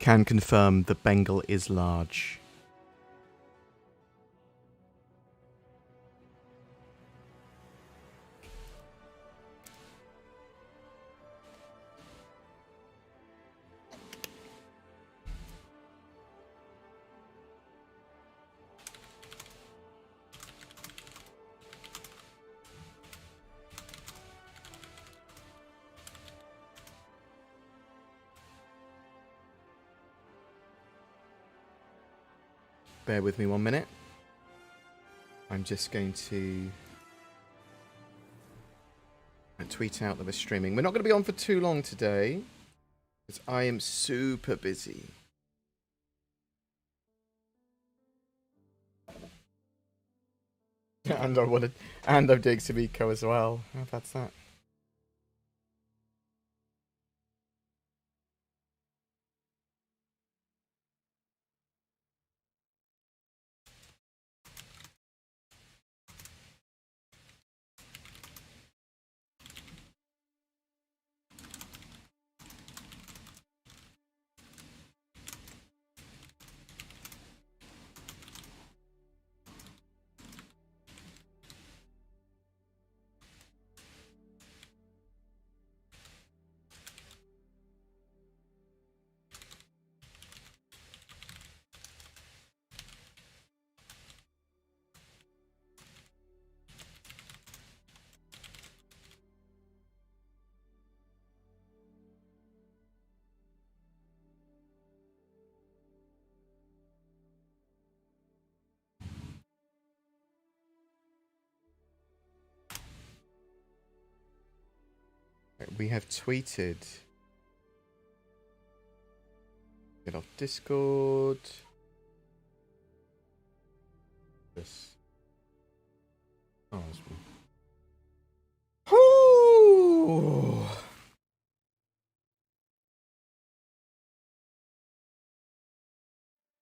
can confirm the Bengal is large. Bear with me 1 minute. I'm just going to tweet out that we're streaming. We're not going to be on for too long today, because I am super busy. And I'm doing some eco as well. How bad's that? We have tweeted. Get off Discord. This. Oh, that's one.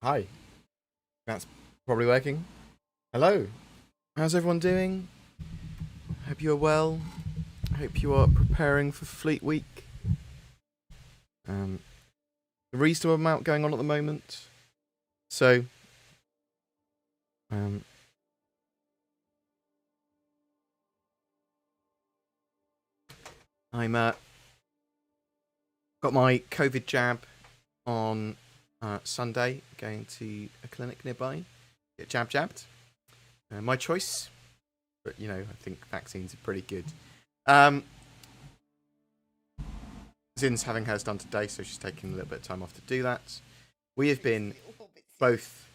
Hi. That's probably working. Hello. How's everyone doing? Hope you are well. Hope you are preparing for Fleet Week. A reasonable amount going on at the moment. So, I'm got my COVID jab on Sunday. Going to a clinic nearby. Get jabbed. My choice, but you know, I think vaccines are pretty good. Zin's having hers done today, so she's taking a little bit of time off to do that. We have been both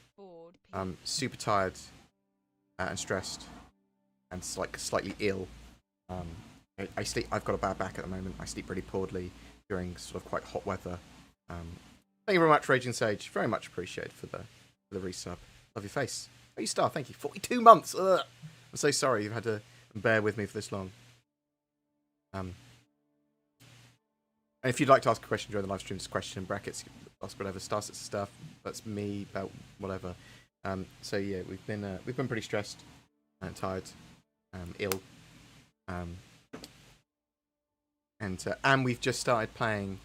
super tired and stressed and slightly ill. I sleep. I've got a bad back at the moment. I sleep really poorly during sort of quite hot weather. Thank you very much, Raging Sage. Very much appreciated for the resub. Love your face. Oh, you star. Thank you. 42 months. Ugh. I'm so sorry you've had to bear with me for this long. And if you'd like to ask a question during the live stream, just question in brackets, ask whatever, star sets of stuff. That's me, about whatever. So yeah, we've been pretty stressed and tired, ill, and we've just started playing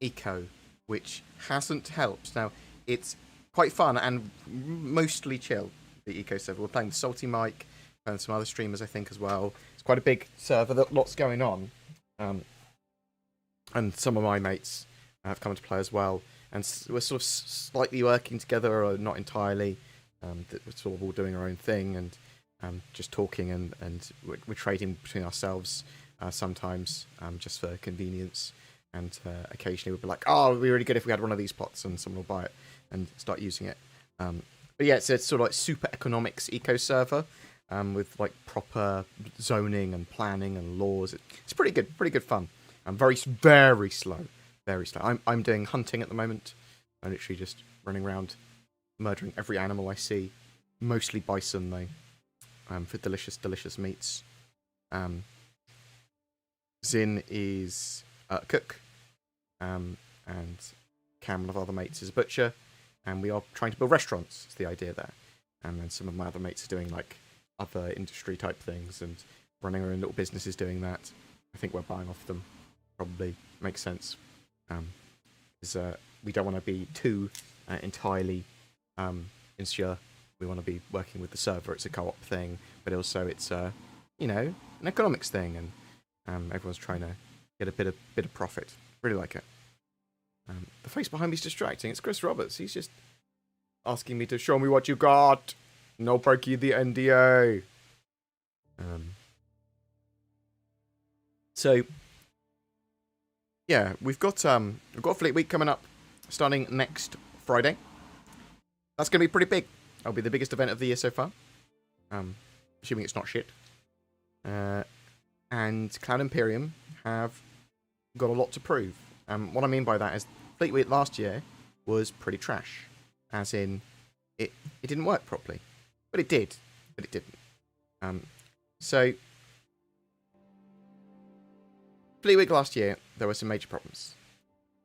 Eco, which hasn't helped. Now it's quite fun and mostly chill. The Eco server. We're playing Salty Mike and some other streamers, I think, as well. It's quite a big server. Lots going on. And some of my mates have come to play as well. And we're sort of slightly working together, or not entirely. We're sort of all doing our own thing and just talking, and we're trading between ourselves sometimes, just for convenience. And occasionally we'll be like, oh, it would be really good if we had one of these pots, and someone will buy it and start using it. But yeah, it's sort of like super economics eco server. With like proper zoning and planning and laws. It's pretty good fun. I'm very slow. I'm doing hunting at the moment. I'm literally just running around, murdering every animal I see. Mostly bison though, for delicious meats. Zin is a cook, and Cam, one of our other mates, is a butcher, and we are trying to build restaurants. It's the idea there. And then some of my other mates are doing like other industry type things and running our own little businesses doing that. I think we're buying off them. Probably makes sense. because we don't want to be too entirely insecure. We want to be working with the server. It's a co-op thing, but also it's you know, an economics thing, and everyone's trying to get a bit of profit. Really like it. The face behind me is distracting. It's Chris Roberts. He's just asking me to show me what you got. No breaking the NDA. So yeah, we've got Fleet Week coming up, starting next Friday. That's going to be pretty big. It'll be the biggest event of the year so far. Assuming it's not shit. And Cloud Imperium have got a lot to prove. What I mean by that is Fleet Week last year was pretty trash. As in, it didn't work properly. But it did. But it didn't. So, Fleet Week last year, there were some major problems.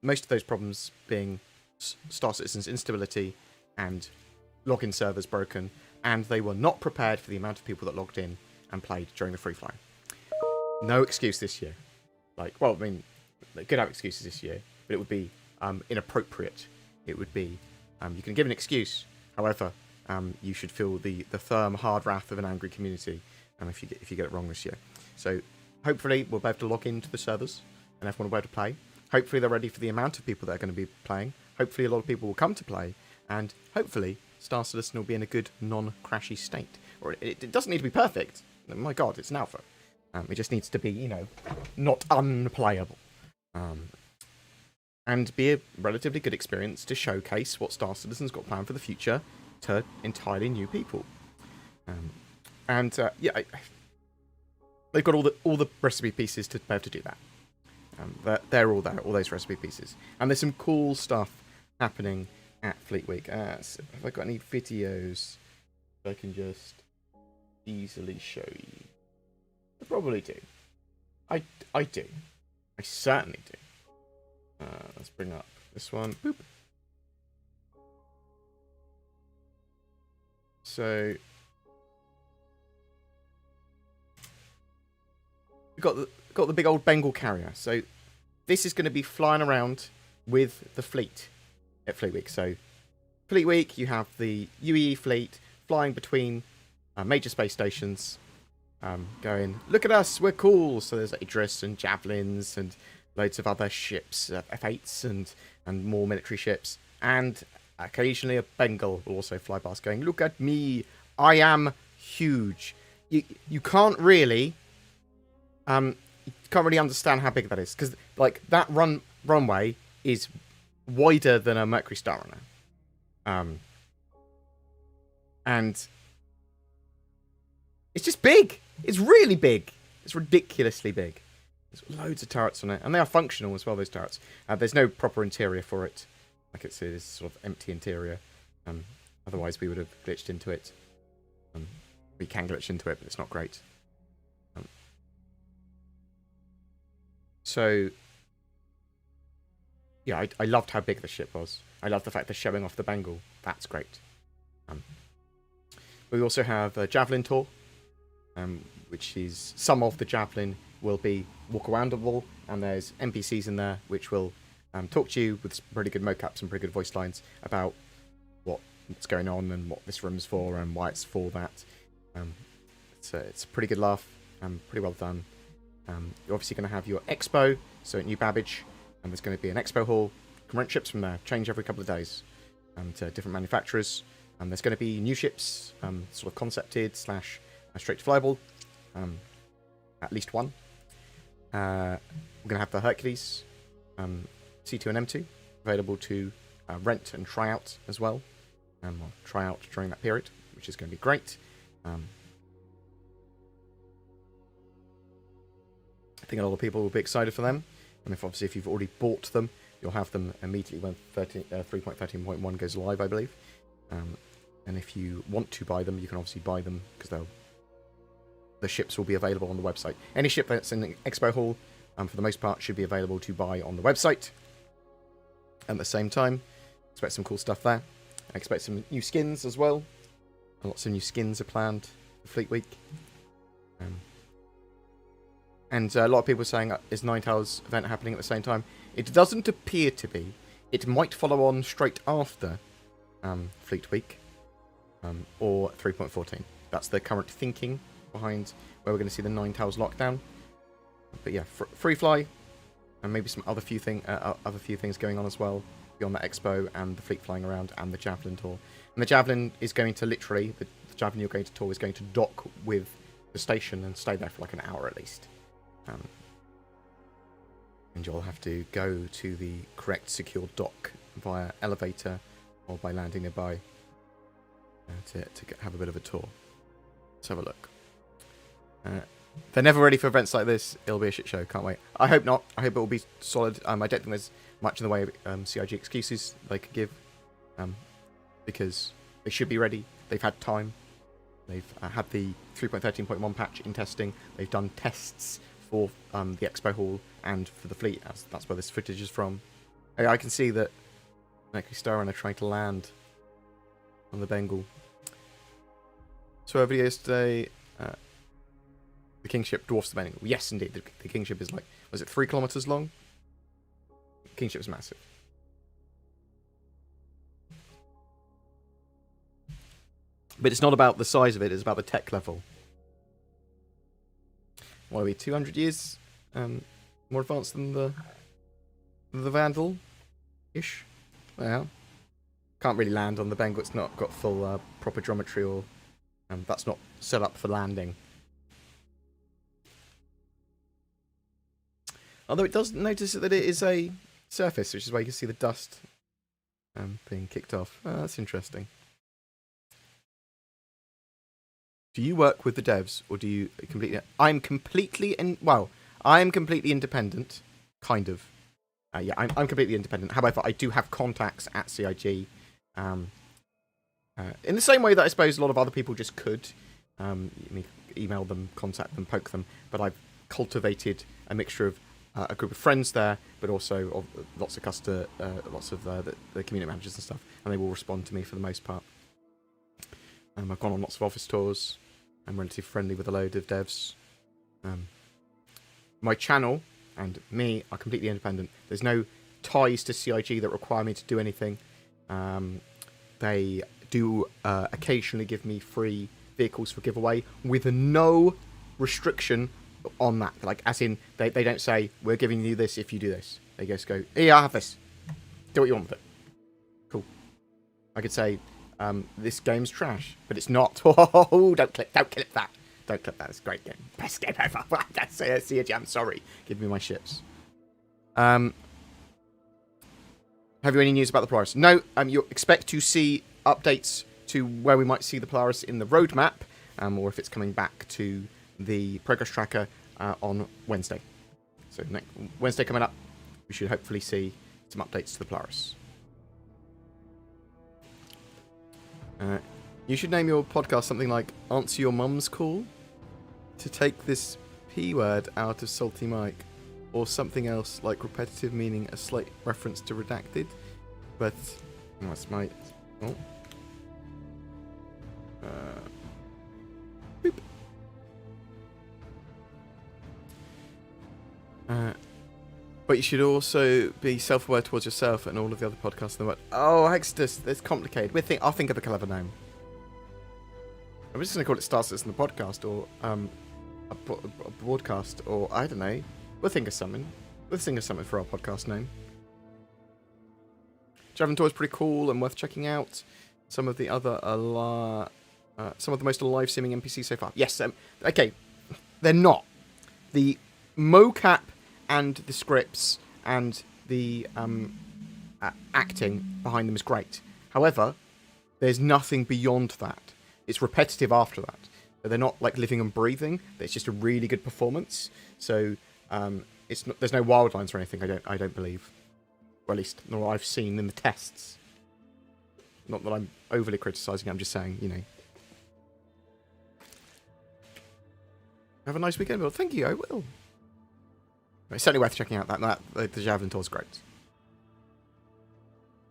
Most of those problems being Star Citizen's instability and login servers broken, and they were not prepared for the amount of people that logged in and played during the free fly. No excuse this year. Like, well, I mean, they could have excuses this year, but it would be inappropriate. It would be, you can give an excuse, however, you should feel the firm, hard wrath of an angry community if you get it wrong this year. So, hopefully, we'll be able to log into the servers, and everyone will be able to play. Hopefully, they're ready for the amount of people that are going to be playing. Hopefully, a lot of people will come to play, and hopefully, Star Citizen will be in a good, non-crashy state. Or it doesn't need to be perfect. My God, it's an alpha. It just needs to be, you know, not unplayable. And be a relatively good experience to showcase what Star Citizen's got planned for the future to entirely new people. Yeah, they've got all the recipe pieces to be able to do that. They're all there, all those recipe pieces. And there's some cool stuff happening at Fleet Week. So have I got any videos I can just easily show you? I probably do. I do. I certainly do. Let's bring up this one. Boop. So we've got the big old Bengal carrier. So this is going to be flying around with the fleet at Fleet Week. So Fleet Week, you have the UEE fleet flying between major space stations, going, look at us, we're cool. So there's Idris and Javelins and loads of other ships, F8s and more military ships. And occasionally a Bengal will also fly past going, look at me, I am huge. You can't really understand how big that is, because like that runway is wider than a Mercury Starrunner. And it's just big. It's really big. It's ridiculously big. There's loads of turrets on it, and they are functional as well, those turrets. There's no proper interior for it. Like it's this sort of empty interior. Otherwise we would have glitched into it. We can glitch into it, but it's not great. So yeah, I loved how big the ship was. I love the fact they're showing off the Bengal. That's great. We also have a Javelin tour, which is some of the Javelin will be walk-aroundable, and there's NPCs in there which will talk to you with pretty good mocaps and pretty good voice lines about what's going on and what this room's for and why it's for that. It's a pretty good laugh, pretty well done. You're obviously going to have your expo, so at New Babbage, and there's going to be an expo hall. You can rent ships from there, change every couple of days to different manufacturers. There's going to be new ships, sort of concepted / straight to flyable, at least one. We're going to have the Hercules, C2 and M2, available to rent and try out as well. Or try out during that period, which is going to be great. I think a lot of people will be excited for them. And if you've already bought them, you'll have them immediately when 3.13.1 goes live, I believe. And if you want to buy them, you can obviously buy them because the ships will be available on the website. Any ship that's in the expo hall, for the most part, should be available to buy on the website. At the same time, expect some cool stuff there. I expect some new skins as well. Lots of new skins are planned for Fleet Week. And a lot of people are saying, is Ninetales event happening at the same time? It doesn't appear to be. It might follow on straight after Fleet Week or 3.14. That's the current thinking behind where we're going to see the Nine Tails lockdown. But yeah, free fly, and maybe some other few things going on as well beyond that expo and the fleet flying around and the Javelin tour. And the Javelin is going to literally, the Javelin you're going to tour is going to dock with the station and stay there for like an hour at least. And you'll have to go to the correct secure dock via elevator or by landing nearby to have a bit of a tour. Let's have a look. They're never ready for events like this. It'll be a shit show. Can't wait. I hope not. I hope it will be solid. I don't think there's much in the way of CIG excuses they could give, because they should be ready. They've had time. They've had the 3.13.1 patch in testing. They've done tests for the expo hall and for the fleet. That's where this footage is from. I can see that StarEngine are trying to land on the Bengal. So our video yesterday, the Kingship dwarfs the Bengal. Yes, indeed. The Kingship is like, was it 3 kilometers long? Kingship is massive. But it's not about the size of it, it's about the tech level. What are we, 200 years more advanced than the Vandal-ish? Well, can't really land on the Bengal. It's not got full proper geometry, or that's not set up for landing. Although it does notice that it is a surface, which is why you can see the dust being kicked off. Oh, that's interesting. Do you work with the devs, or do you completely... I'm completely independent, kind of. Yeah, I'm completely independent. However, I do have contacts at CIG. In the same way that I suppose a lot of other people just could. Email them, contact them, poke them. But I've cultivated a mixture of a group of friends there, but also of lots of the community managers and stuff. And they will respond to me for the most part. I've gone on lots of office tours. I'm relatively friendly with a load of devs. My channel and me are completely independent. There's no ties to CIG that require me to do anything. They do occasionally give me free vehicles for giveaway with no restriction on that. Like, as in, they don't say, we're giving you this if you do this. They just go, yeah, I have this. Do what you want with it. Cool. I could say, this game's trash, but it's not. Oh, don't clip that. Don't clip that. It's a great game. Best game ever. That's CIG. I'm sorry. Give me my ships. Have you any news about the Polaris? No. You expect to see updates to where we might see the Polaris in the roadmap, or if it's coming back to the progress tracker on Wednesday. So next Wednesday coming up, we should hopefully see some updates to the Polaris. You should name your podcast something like Answer Your Mum's Call, to take this P word out of Salty Mike, or something else like repetitive, meaning a slight reference to redacted. But that's my... Oh. Boop. But you should also be self-aware towards yourself and all of the other podcasts in the world. Oh, Exodus, that's complicated. I'll think of a clever name. I'm just going to call it Star Citizen the podcast, or a broadcast, or I don't know. We'll think of something. We'll think of something for our podcast name. Javelin Tour is pretty cool and worth checking out. Some of the other some of the most alive seeming NPCs so far. Yes, okay, they're not. The mocap and the scripts and the acting behind them is great. However, there's nothing beyond that. It's repetitive after that. They're not like living and breathing. It's just a really good performance. So there's no wild lines or anything. I don't believe. Or at least not what I've seen in the tests. Not that I'm overly criticising. I'm just saying, you know. Have a nice weekend, Will. Thank you. I will. It's certainly worth checking out. The Javelin Tour's great.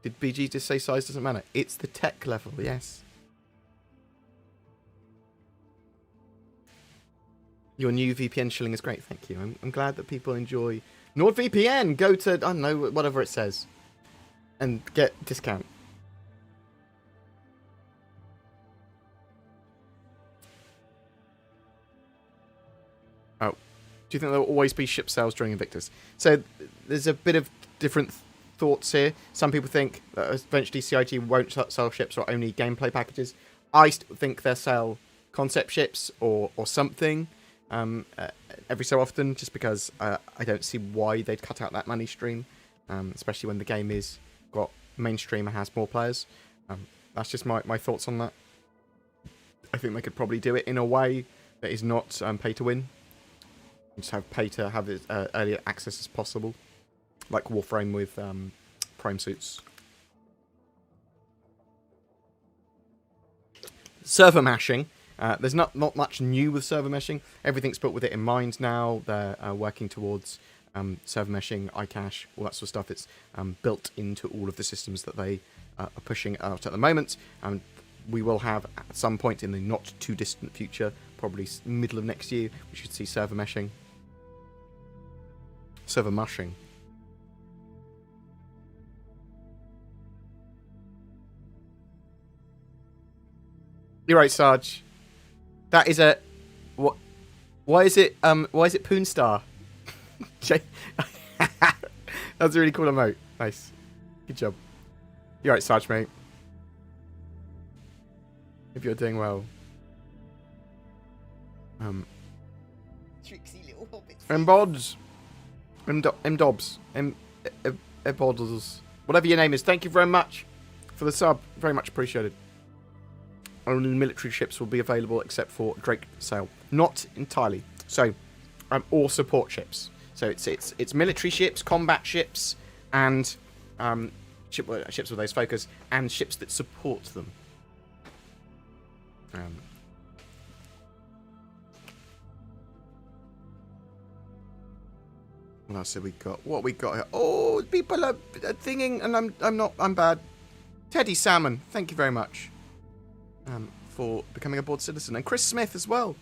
Did BG just say size doesn't matter? It's the tech level, yes. Your new VPN shilling is great, thank you. I'm glad that people enjoy NordVPN. Go to, I don't know, whatever it says. and get discount. Oh, do you think there will always be ship sales during Invictus? So there's a bit of different thoughts here. Some people think that eventually CIG won't sell ships or only gameplay packages. I think they'll sell concept ships or something every so often, just because I don't see why they'd cut out that money stream, especially when the game is got mainstream and has more players. That's just my thoughts on that. I think they could probably do it in a way that is not pay to win. Just pay to have as early access as possible, like Warframe with Prime suits. Server mashing. There's not much new with server meshing. Everything's built with it in mind now. They're working towards server meshing, iCache, all that sort of stuff. It's built into all of the systems that they are pushing out at the moment. We will have, at some point in the not too distant future, probably middle of next year, we should see server meshing. Server mushing. You're right, Sarge. That is a what? Why is it Poonstar? That's a really cool emote. Nice, good job. You're right, Sarge, mate. If you're doing well. Tricksy little hobbits. Mbods. Mdobs. Mbods. Whatever your name is. Thank you very much for the sub. Very much appreciated. Only military ships will be available except for Drake sale. Not entirely. So, all support ships. So it's military ships, combat ships, and ships with those focus, and ships that support them. What else have we got? What we got here? Oh, people are thinking, and I'm bad. Teddy Salmon, thank you very much for becoming a board citizen, and Chris Smith as well.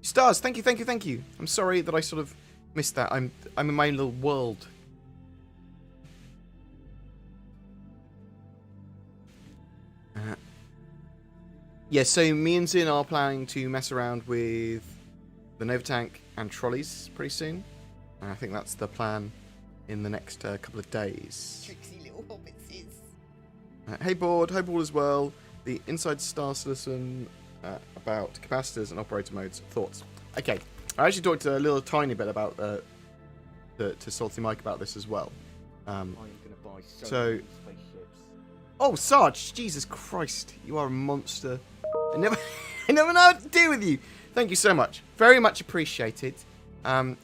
Stars, thank you. I'm sorry that I sort of missed that. I'm in my own little world. Yeah, so me and Zin are planning to mess around with the Nova Tank and trolleys pretty soon. I think that's the plan in the next couple of days. Tricksy little hobbitses. Hey Board, hope all is well. The Inside Star Citizen about capacitors and operator modes. Thoughts? Okay, I actually talked a little tiny bit about to Salty Mike about this as well. I'm gonna buy so many spaceships. Oh, Sarge, Jesus Christ, you are a monster. I never know what to do with you. Thank you so much, very much appreciated. I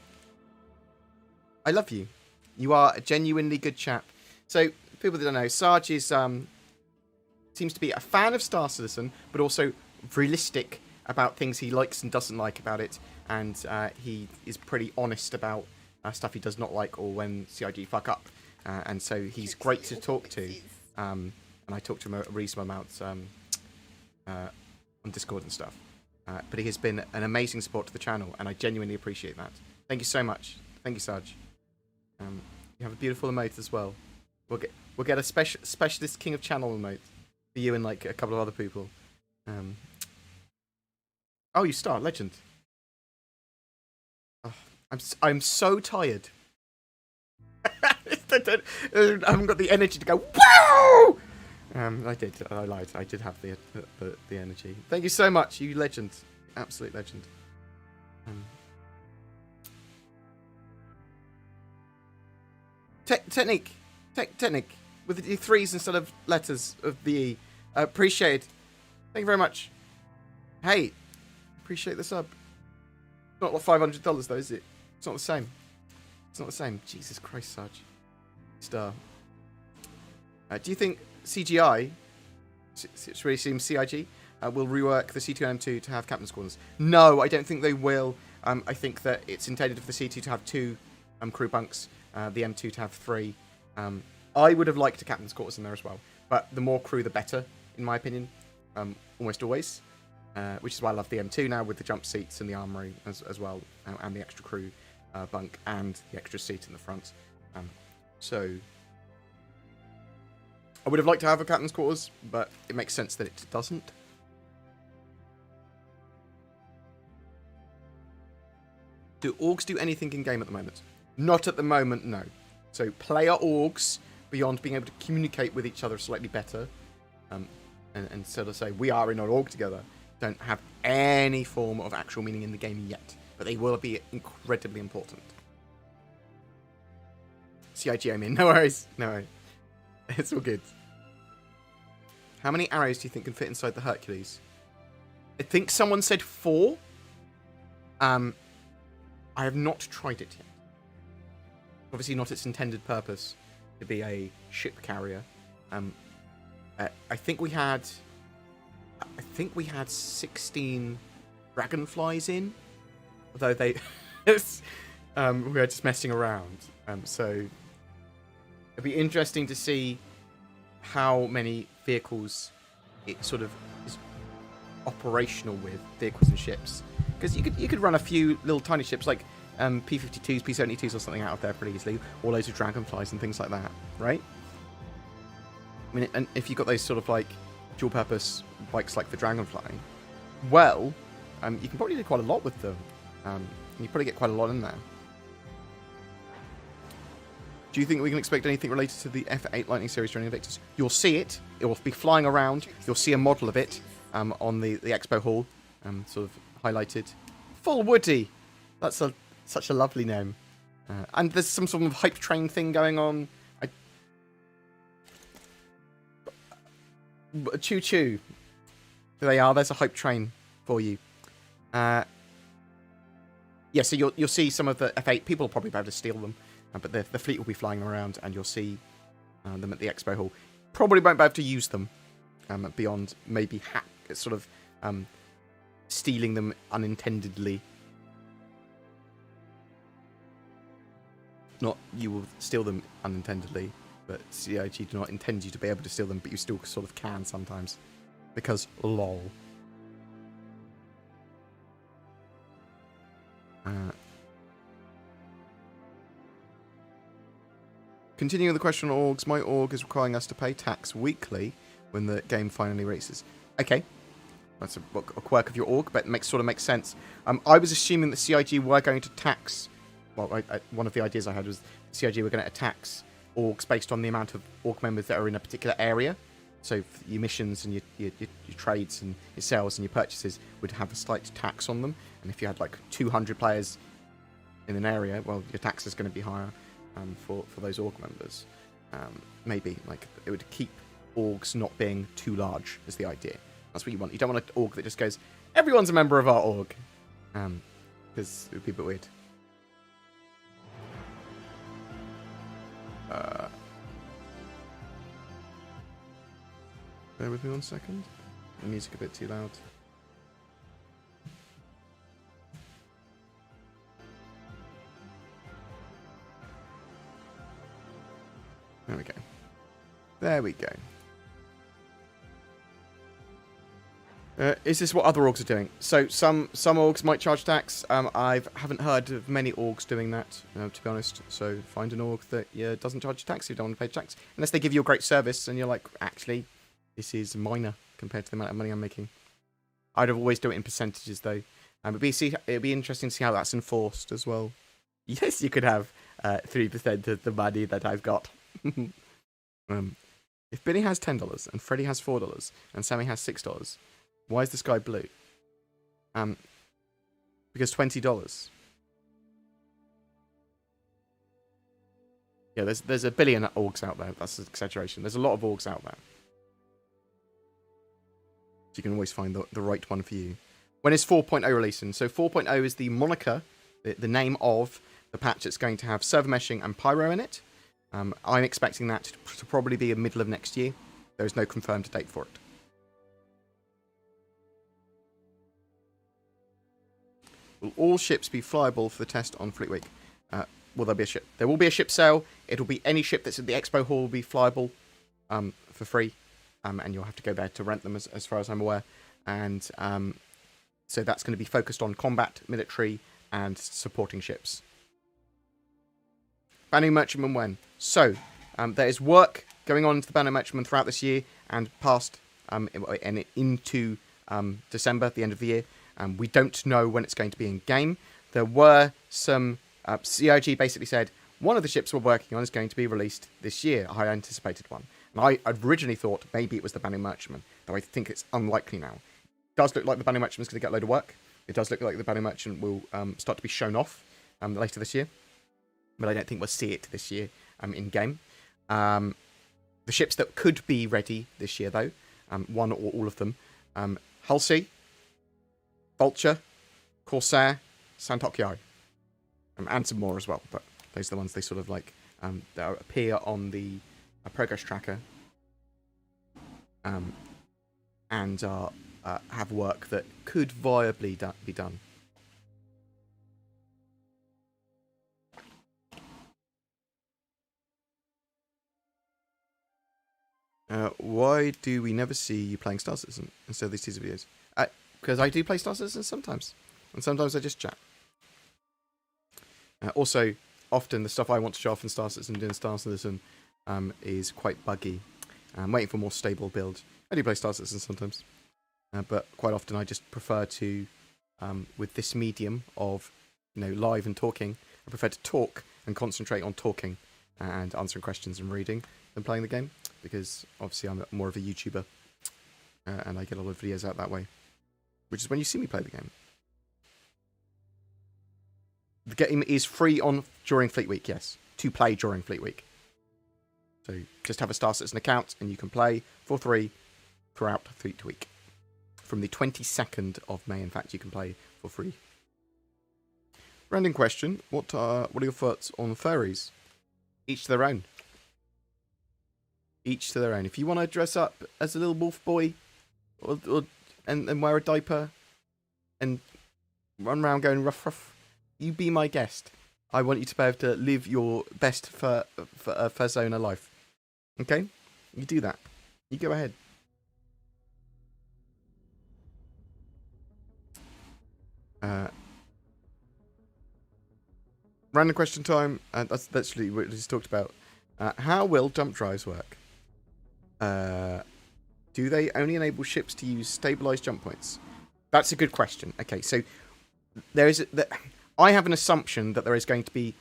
love you. You are a genuinely good chap. So, people that don't know, Sarge is seems to be a fan of Star Citizen, but also realistic about things he likes and doesn't like about it, and he is pretty honest about stuff he does not like or when CIG fuck up, and so he's great to talk to. And I talk to him a reasonable amount on Discord and stuff. But he has been an amazing support to the channel, and I genuinely appreciate that. Thank you so much. Thank you, Sarge. You have a beautiful emote as well. We'll get a specialist King of Channel emote for you and like a couple of other people. Oh, you start legend. Oh, I'm so tired. I haven't got the energy to go. Wow! I lied. I did have the energy. Thank you so much, you legend, absolute legend. Technique with the threes instead of letters of the E. Appreciate. Thank you very much. Hey, appreciate the sub. It's not like $500 though, is it? It's not the same. It's not the same. Jesus Christ, Sarge. Star. Do you think CGI, it's really seems CIG, will rework the C2 and M2 to have captain's quarters? No, I don't think they will. I think that it's intended for the C2 to have 2 crew bunks, the M2 to have 3. I would have liked a captain's quarters in there as well, but the more crew the better, in my opinion, almost always. Which is why I love the M2 now with the jump seats and the armory as well, and the extra crew bunk and the extra seat in the front. So I would have liked to have a captain's quarters, but it makes sense that it doesn't. Do orgs do anything in game at the moment? Not at the moment, no. So player orgs, beyond being able to communicate with each other slightly better, and sort of say, we are in an org together, don't have any form of actual meaning in the game yet. But they will be incredibly important. CIG, I mean. No worries. No worries. It's all good. How many arrows do you think can fit inside the Hercules? I think someone said 4. I have not tried it yet. Obviously not its intended purpose to be a ship carrier. I think we had 16 dragonflies in, although they we were just messing around. So it'd be interesting to see how many vehicles it sort of is operational with, vehicles and ships. Because you could run a few little tiny ships like P-52s, P-72s or something out of there pretty easily, or loads of dragonflies and things like that, right? I mean, and if you've got those sort of like dual-purpose bikes like the Dragonfly, well, you can probably do quite a lot with them. You probably get quite a lot in there. Do you think we can expect anything related to the F8 Lightning Series during Invictus? You'll see it. It will be flying around. You'll see a model of it on the expo hall, sort of highlighted. Full Woody. That's such a lovely name. And there's some sort of hype train thing going on. Choo choo. There they are. There's a hype train for you. Yeah, so you'll see some of the F8. People will probably be able to steal them, but the fleet will be flying around, and you'll see them at the expo hall. Probably won't be able to use them beyond maybe sort of stealing them unintendedly. Not you will steal them unintendedly, but CIG do not intend you to be able to steal them, but you still sort of can sometimes. Because lol. Continuing the question on orgs, my org is requiring us to pay tax weekly when the game finally releases. Okay. That's a quirk of your org, but it sort of makes sense. I was assuming that CIG were going to tax... Well, one of the ideas I had was CIG were going to tax orgs based on the amount of org members that are in a particular area. So your missions and your trades and your sales and your purchases would have a slight tax on them. And if you had like 200 players in an area, well, your tax is going to be higher for those org members. Maybe like it would keep orgs not being too large is the idea. That's what you want. You don't want an org that just goes, everyone's a member of our org. Because it would be a bit weird. Bear with me 1 second. The music a bit too loud. There we go. There we go. Is this what other orgs are doing? So some orgs might charge tax. I haven't heard of many orgs doing that, to be honest. So find an org that doesn't charge tax if you don't want to pay tax. Unless they give you a great service and you're like, actually, this is minor compared to the amount of money I'm making. I'd always do it in percentages, though. It'd be interesting to see how that's enforced as well. Yes, you could have 3% of the money that I've got. If Billy has $10 and Freddie has $4 and Sammy has $6, why is the sky blue? Because $20. Yeah, there's a billion orgs out there. That's an exaggeration. There's a lot of orgs out there. So you can always find the right one for you. When is 4.0 releasing? So 4.0 is the moniker, the name of the patch that's going to have server meshing and pyro in it. I'm expecting that to probably be in the middle of next year. There is no confirmed date for it. Will all ships be flyable for the test on Fleet Week? Will there be a ship? There will be a ship sale. It'll be any ship that's at the expo hall will be flyable for free. And you'll have to go there to rent them as far as I'm aware. And so that's going to be focused on combat, military, and supporting ships. Banning merchantmen when? So, there is work going on into the banner matchman throughout this year and past and into December, the end of the year. We don't know when it's going to be in game. There were some CIG basically said one of the ships we're working on is going to be released this year, a high anticipated one. And I originally thought maybe it was the Banner Merchantman, though I think it's unlikely now. It does look like the Banner Merchantman's going to get a load of work. It does look like the Banner Merchant will start to be shown off later this year. But I don't think we'll see it this year in game. The ships that could be ready this year, though, one or all of them, Halsey, Vulture, Corsair, Santokyai, and some more as well. But those are the ones they sort of like that appear on the progress tracker and have work that could viably be done. Why do we never see you playing Star Citizen instead of these teaser videos? Because I do play Star Citizen sometimes. And sometimes I just chat. Also, often the stuff I want to show off in Star Citizen doing Star Citizen is quite buggy. I'm waiting for a more stable build. I do play Star Citizen sometimes. But quite often I just prefer to, with this medium of live and talking, I prefer to talk and concentrate on talking and answering questions and reading than playing the game. Because obviously I'm more of a YouTuber and I get a lot of videos out that way. Which is when you see me play the game. The game is free during Fleet Week, yes. To play during Fleet Week. So just have a Star Citizen account and you can play for free throughout Fleet Week. From the 22nd of May, in fact, you can play for free. Random question. What are your thoughts on furries? Each to their own. Each to their own. If you want to dress up as a little wolf boy and wear a diaper and run around going ruff ruff, you be my guest. I want you to be able to live your best Furzona life. Okay? You do that. You go ahead. Random question time. That's literally what we just talked about. How will jump drives work? Do they only enable ships to use stabilized jump points? That's a good question. Okay, so I have an assumption that there is going to be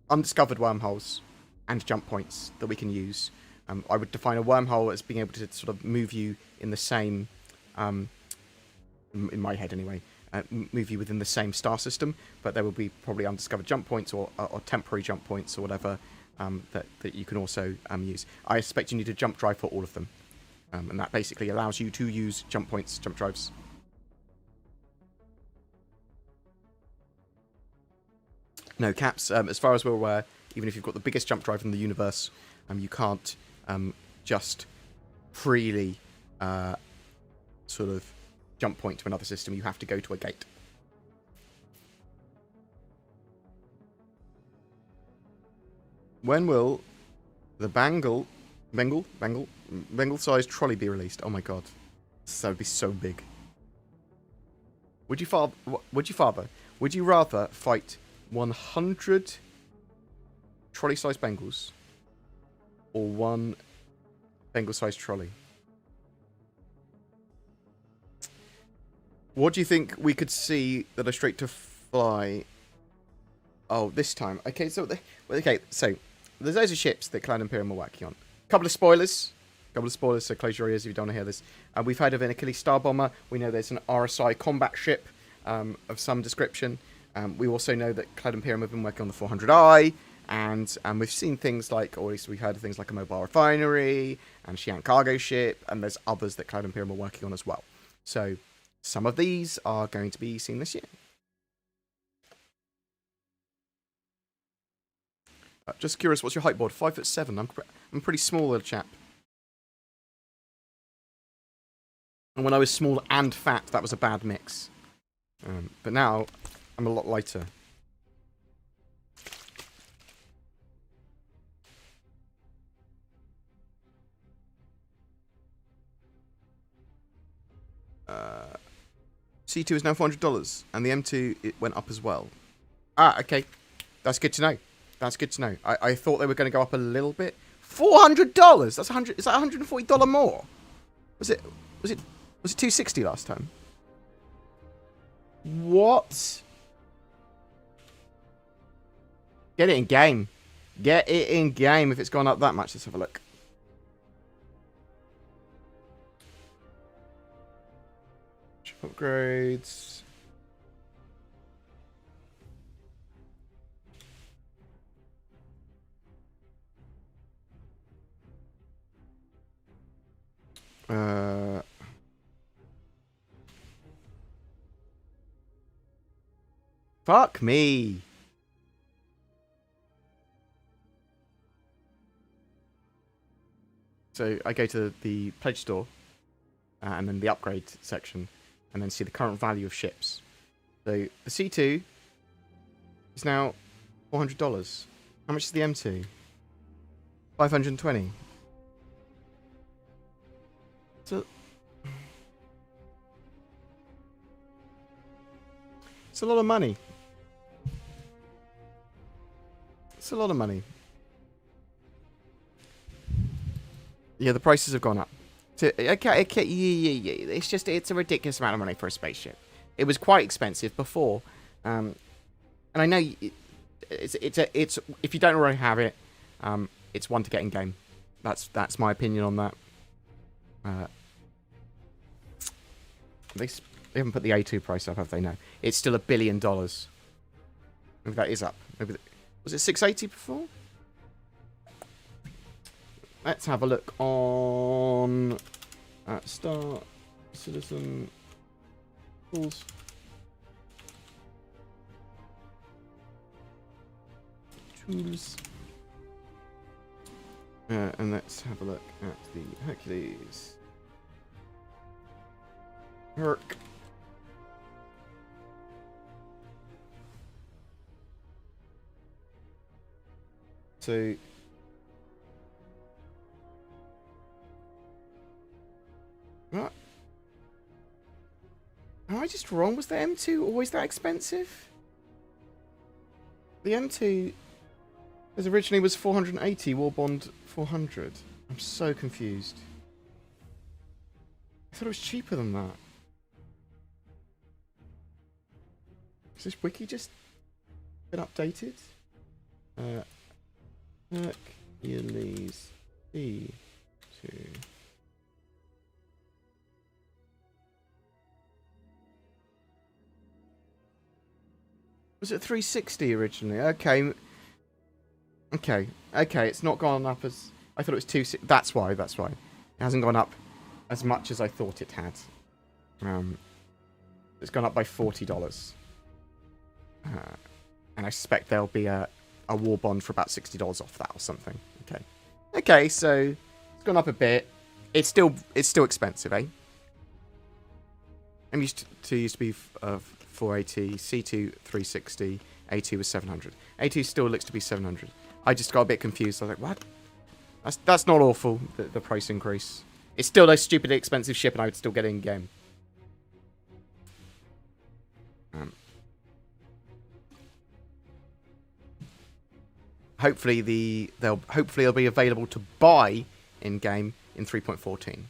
undiscovered wormholes and jump points that we can use. I would define a wormhole as being able to sort of move you in the same, in my head anyway, move you within the same star system, but there will be probably undiscovered jump points or temporary jump points or whatever that you can also use. I expect you need a jump drive for all of them. And that basically allows you to use jump points, jump drives. No, Caps, as far as we're aware, even if you've got the biggest jump drive in the universe, you can't just freely sort of jump point to another system. You have to go to a gate. When will the Bengal-sized trolley be released? Oh my god, that would be so big. Would you rather fight 100 trolley-sized Bengals or one Bengal-sized trolley? What do you think we could see that are straight to fly? Oh, this time. Okay, so there's loads of ships that Cloud Imperium are working on. Couple of spoilers, so close your ears if you don't want to hear this. We've heard of an Achilles Star Bomber. We know there's an RSI combat ship of some description. We also know that Cloud Imperium have been working on the 400i, and we've seen things like, or at least we've heard of things like a mobile refinery and Xi'an cargo ship, and there's others that Cloud Imperium are working on as well. So some of these are going to be seen this year. Just curious, what's your height board? 5'7". I'm a pretty small little chap. And when I was small and fat, that was a bad mix. But now, I'm a lot lighter. C2 is now $400, and the M2 it went up as well. Okay. That's good to know. I thought they were going to go up a little bit. $400. That's 100. Is that $140 more? Was it 260 last time? What? Get it in game. Get it in game if it's gone up that much. Let's have a look. Upgrades. Fuck me. So I go to the pledge store and then the upgrade section and then see the current value of ships. So the C2 is now $400. How much is the M2? $520. So it's a lot of money. It's a lot of money. Yeah, the prices have gone up. Okay, yeah. It's a ridiculous amount of money for a spaceship. It was quite expensive before, and I know it's if you don't already have it, it's one to get in game. That's my opinion on that. They haven't put the A2 price up, have they? No, it's still $1 billion. Maybe that is up. Maybe was it 680 before? Let's have a look on Star Citizen Tools. And let's have a look at the Hercules. Herc. So what? Am I just wrong? Was the M2 always that expensive? The M2 originally was 480, War Bond 400. I'm so confused. I thought it was cheaper than that. Is this wiki just been updated? Hercules C2. Was it 360 originally? Okay. It's not gone up as I thought it was 260. That's why. It hasn't gone up as much as I thought it had. It's gone up by $40. And I suspect there'll be a war bond for about $60 off that or something. Okay, so it's gone up a bit. It's still expensive, eh? I'm used to be 480, C2 360, A2 was 700. A2 still looks to be 700. I just got a bit confused. I was like, what? That's not awful, the price increase. It's still a stupidly expensive ship and I would still get it in game. Hopefully they'll be available to buy in game in 3.14.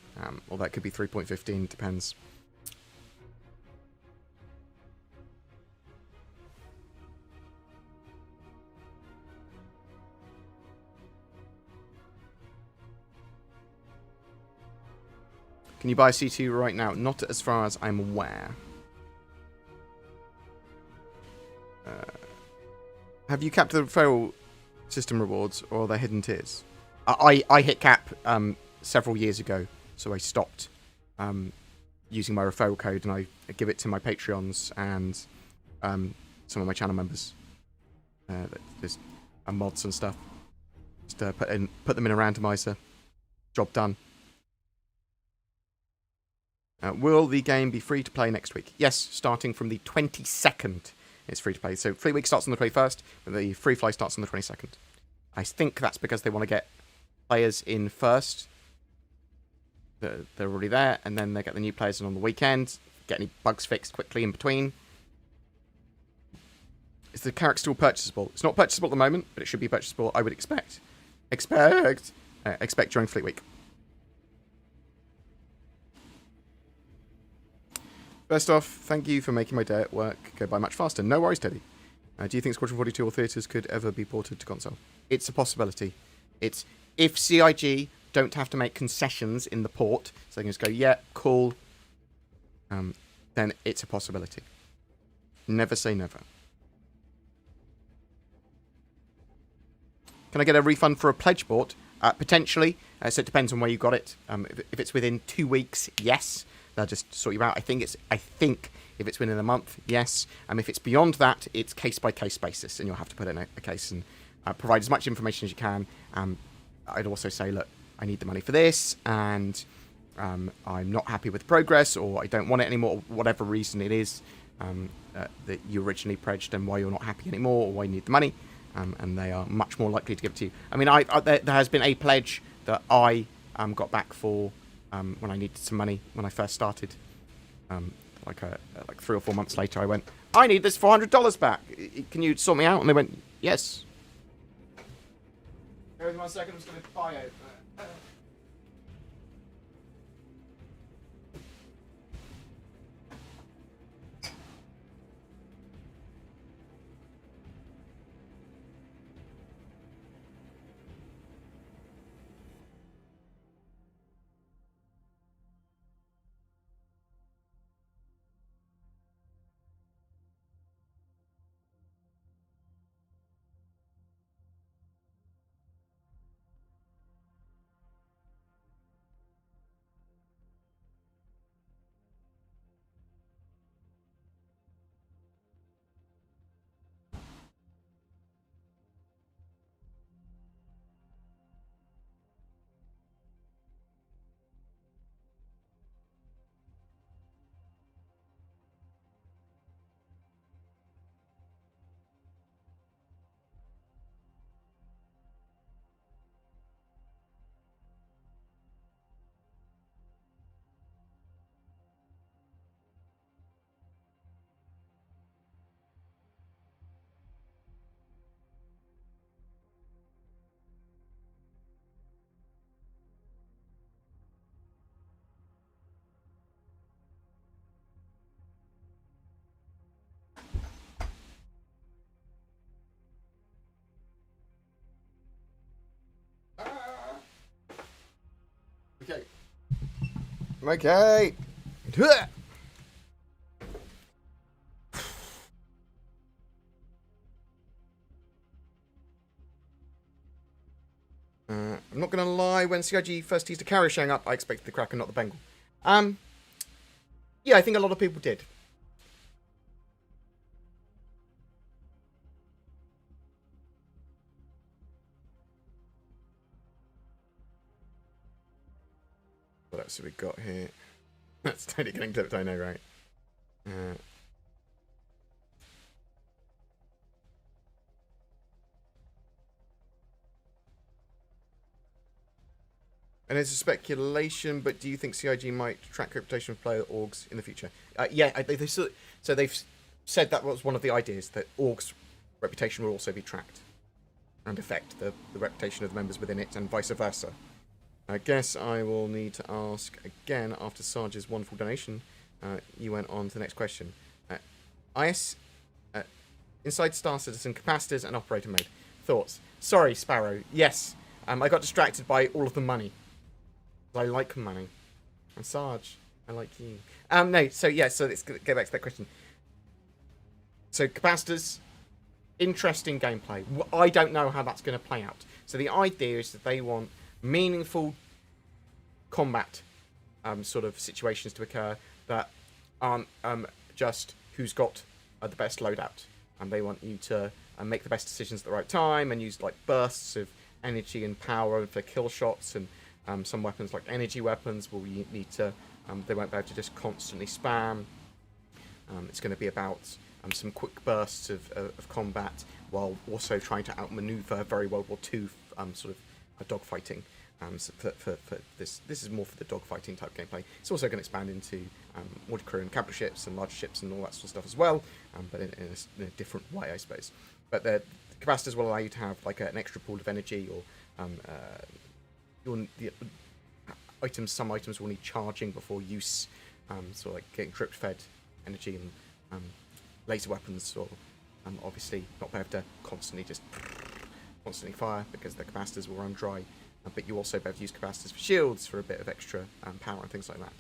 Or that could be 3.15, depends. Can you buy a C2 right now? Not as far as I'm aware. Have you capped the referral system rewards, or are there hidden tiers? I hit cap several years ago, so I stopped using my referral code, and I give it to my Patreons and some of my channel members. There's mods and stuff. Just put them in a randomizer. Job done. Will the game be free to play next week? Yes, starting from the 22nd, it's free to play. So free week starts on the 21st, but the free fly starts on the 22nd. I think that's because they want to get players in first. They're already there, and then they get the new players in on the weekend. Get any bugs fixed quickly in between. Is the character still purchasable? It's not purchasable at the moment, but it should be purchasable, I would expect. expect during Fleet Week. First off, thank you for making my day at work go by much faster. No worries, Teddy. Do you think Squadron 42 or Theatres could ever be ported to console? It's a possibility. It's if CIG don't have to make concessions in the port, so they can just go, yeah, cool, then it's a possibility. Never say never. Can I get a refund for a pledge bought? Potentially. So it depends on where you got it. If it's within 2 weeks, yes. They'll just sort you out. I think if it's within a month, yes. If it's beyond that, it's case-by-case basis, and you'll have to put in a case and provide as much information as you can. I'd also say, look, I need the money for this, and I'm not happy with progress, or I don't want it anymore, whatever reason it is that you originally pledged and why you're not happy anymore, or why you need the money. And they are much more likely to give it to you. I mean, there has been a pledge that I got back for when I needed some money when I first started. Like 3 or 4 months later, I went, I need this $400 back. Can you sort me out? And they went, yes. Give me 1 second, I'm just going to buy it. Okay. Okay. I'm not going to lie, when CIG first teased a carrier showing up, I expected the Kraken, not the Bengal. Yeah, I think a lot of people did. What else have we got here? That's totally getting tipped, I know, right? And it's a speculation, but do you think CIG might track reputation of player orgs in the future? Yeah, so they've said that was one of the ideas, that orgs' reputation will also be tracked and affect the reputation of the members within it, and vice versa. I guess I will need to ask again after Sarge's wonderful donation. You went on to the next question. Inside Star Citizen, capacitors and operator mode. Thoughts? Sorry, Sparrow. Yes, I got distracted by all of the money. I like money. And Sarge, I like you. No, so let's go back to that question. So capacitors, interesting gameplay. I don't know how that's going to play out. So the idea is that they want meaningful combat sort of situations to occur that aren't just who's got the best loadout. And they want you to make the best decisions at the right time and use like bursts of energy and power for kill shots, and some weapons like energy weapons will you need to they won't be able to just constantly spam. It's going to be about some quick bursts of combat while also trying to outmaneuver very World War II sort of dogfighting. So for this is more for the dogfighting type gameplay. It's also going to expand into water crew and capital ships and large ships and all that sort of stuff as well, but in a different way, I suppose. But the capacitors will allow you to have like an extra pool of energy, or some items will need charging before use, so like getting drip fed energy, and laser weapons will obviously not be able to constantly fire because the capacitors will run dry, but you also be able to use capacitors for shields for a bit of extra power and things like that.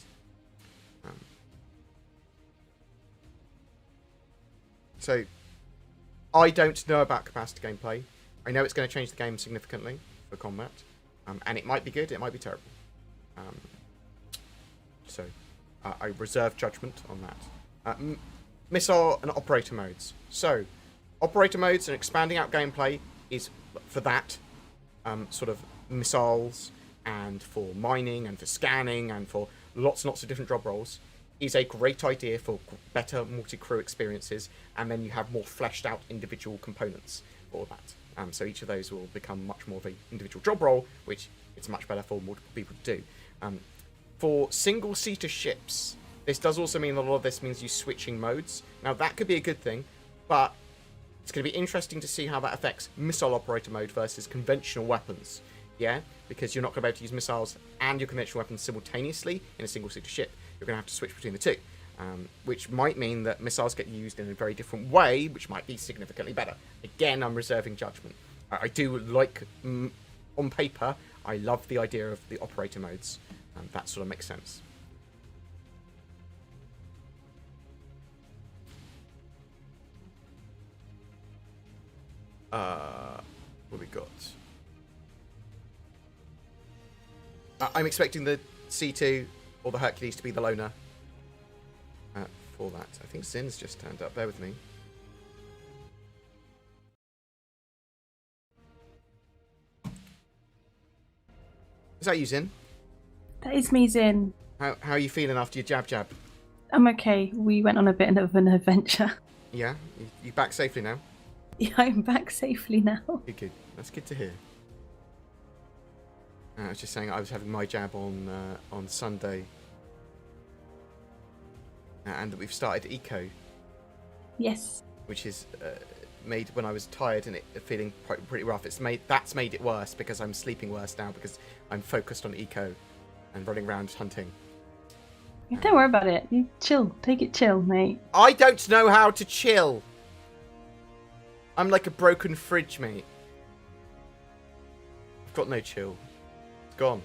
So I don't know about capacitor gameplay. I know it's going to change the game significantly for combat, and it might be good, it might be terrible. So I reserve judgment on that. Missile and operator modes. So operator modes and expanding out gameplay is for that sort of missiles, and for mining, and for scanning, and for lots and lots of different job roles, is a great idea for better multi-crew experiences, and then you have more fleshed out individual components for that. So each of those will become much more of an individual job role, which it's much better for multiple people to do. For single-seater ships, this does also mean that a lot of this means you switching modes. Now that could be a good thing, but it's going to be interesting to see how that affects missile operator mode versus conventional weapons. Yeah, because you're not going to be able to use missiles and your conventional weapons simultaneously in a single-seater ship. You're going to have to switch between the two, which might mean that missiles get used in a very different way, which might be significantly better. Again, I'm reserving judgment. I do like, on paper, I love the idea of the operator modes. That sort of makes sense. What we got? I'm expecting the C2 or the Hercules to be the loner for that. I think Zin's just turned up. Bear with me. Is that you, Zin? That is me, Zin. How are you feeling after your jab? I'm okay. We went on a bit of an adventure. Yeah? You back safely now? Yeah, I'm back safely now. Good. That's good to hear. I was just saying I was having my jab on Sunday, and that we've started eco. Yes. Which is made when I was tired and it feeling pretty rough. That's made it worse because I'm sleeping worse now because I'm focused on eco and running around hunting. Don't worry about it. You chill. Take it chill, mate. I don't know how to chill. I'm like a broken fridge, mate. I've got no chill. It's gone.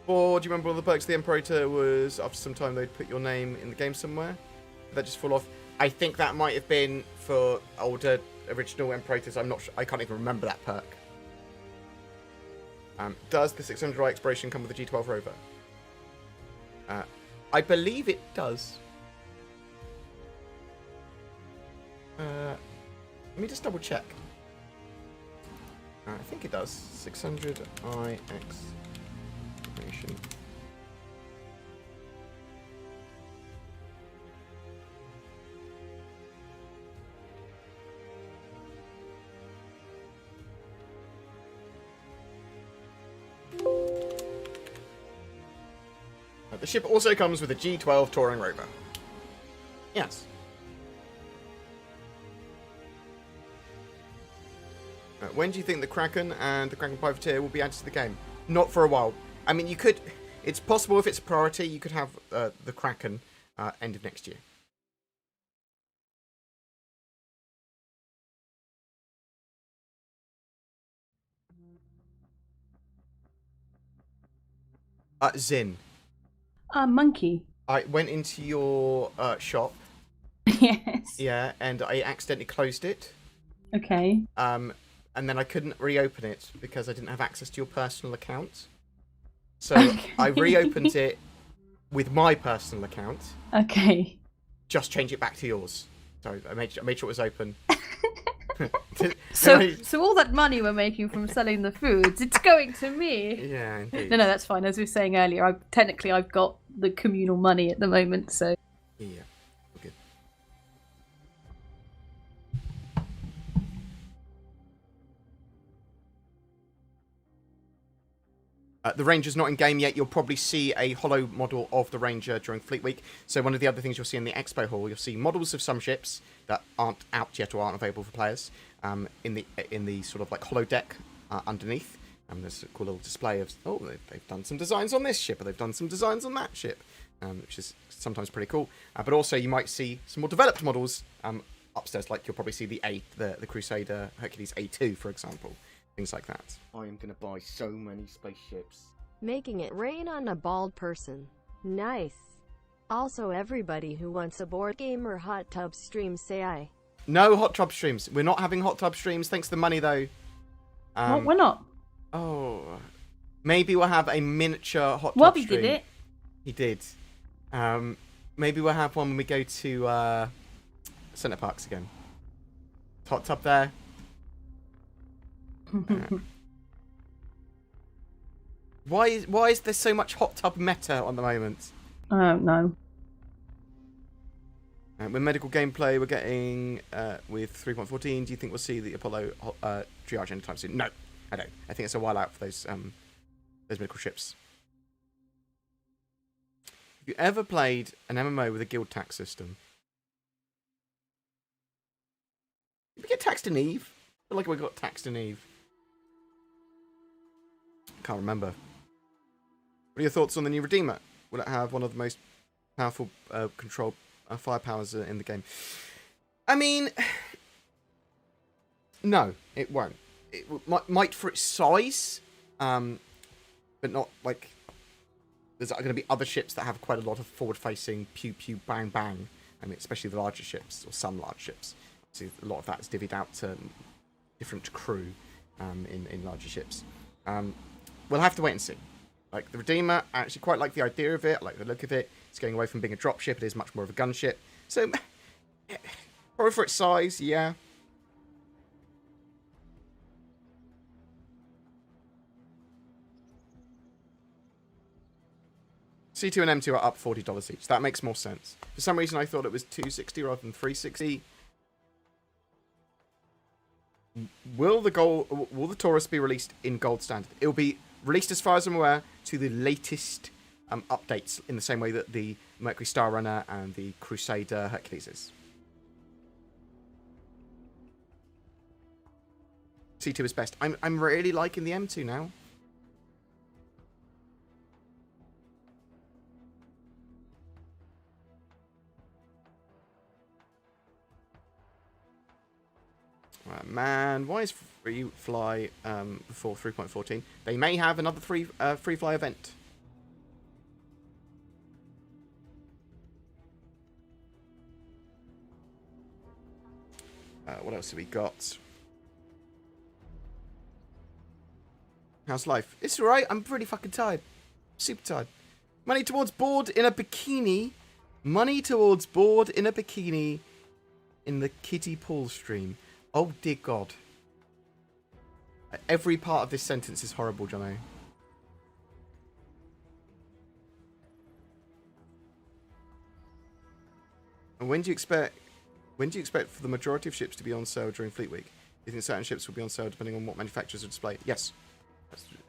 Or do you remember one of the perks of the Imperator was after some time they'd put your name in the game somewhere? Did that just fall off? I think that might have been for older original Imperators. I'm not sure. I can't even remember that perk. Does the 600i exploration come with the G12 rover? I believe it does. Let me just double check. I think it does. 600i exploration. The ship also comes with a G12 touring rover. Yes. When do you think the Kraken and the Kraken Privateer will be added to the game? Not for a while. I mean, you could... It's possible if it's a priority, you could have the Kraken end of next year. Zin. Monkey. I went into your shop. Yes. Yeah, and I accidentally closed it. Okay. And then I couldn't reopen it because I didn't have access to your personal account. So I reopened it with my personal account. Okay. Just change it back to yours. So I made sure it was open. So all that money we're making from selling the foods, it's going to me. Yeah, indeed. No, that's fine. As we were saying earlier, I've got the communal money at the moment, so... Yeah, we're good. The Ranger's not in game yet. You'll probably see a holo model of the Ranger during Fleet Week. So one of the other things you'll see in the Expo Hall, you'll see models of some ships that aren't out yet or aren't available for players in the sort of like holo deck underneath. And there's a cool little display of, they've done some designs on this ship, or they've done some designs on that ship, which is sometimes pretty cool. But also you might see some more developed models upstairs, like you'll probably see the Crusader Hercules A2, for example. Things like that. I am going to buy so many spaceships. Making it rain on a bald person. Nice. Also, everybody who wants a BoredGamer hot tub stream, say aye. No hot tub streams. We're not having hot tub streams, thanks to the money, though. What? We're not. Oh. Maybe we'll have a miniature hot tub stream. Wobby did it. He did. Maybe we'll have one when we go to Centre Parks again. Hot tub there. Why is there so much hot tub meta on the moment? I don't know. With medical gameplay we're getting with 3.14, do you think we'll see the Apollo triage anytime soon? No, I don't. I think it's a while out for those medical ships. Have you ever played an MMO with a guild tax system? Did we get taxed in Eve? I feel like we got taxed in Eve. Can't remember. What are your thoughts on the new Redeemer? Will it have one of the most powerful control firepowers in the game? I mean, no, it won't. It might for its size, but not like. There's going to be other ships that have quite a lot of forward-facing pew pew bang bang. I mean, especially the larger ships or some large ships. So a lot of that is divvied out to different crew in larger ships. We'll have to wait and see. Like the Redeemer, I actually quite like the idea of it. I like the look of it. It's going away from being a dropship. It is much more of a gunship. So, probably for its size, yeah. C2 and M2 are up $40 each. That makes more sense. For some reason, I thought it was $260 rather than $360. Will the Taurus be released in gold standard? It will be released, as far as I'm aware, to the latest updates, in the same way that the Mercury Star Runner and the Crusader Hercules is. C2 is best. I'm really liking the M2 now. Man, why is free fly before 3.14? They may have another free fly event. What else have we got? How's life? It's alright. I'm pretty fucking tired. Super tired. Money towards board in a bikini. Money towards board in a bikini in the kiddie pool stream. Oh dear God. Every part of this sentence is horrible, Jono. And when do you expect for the majority of ships to be on sale during Fleet Week? Do you think certain ships will be on sale depending on what manufacturers are displayed? Yes.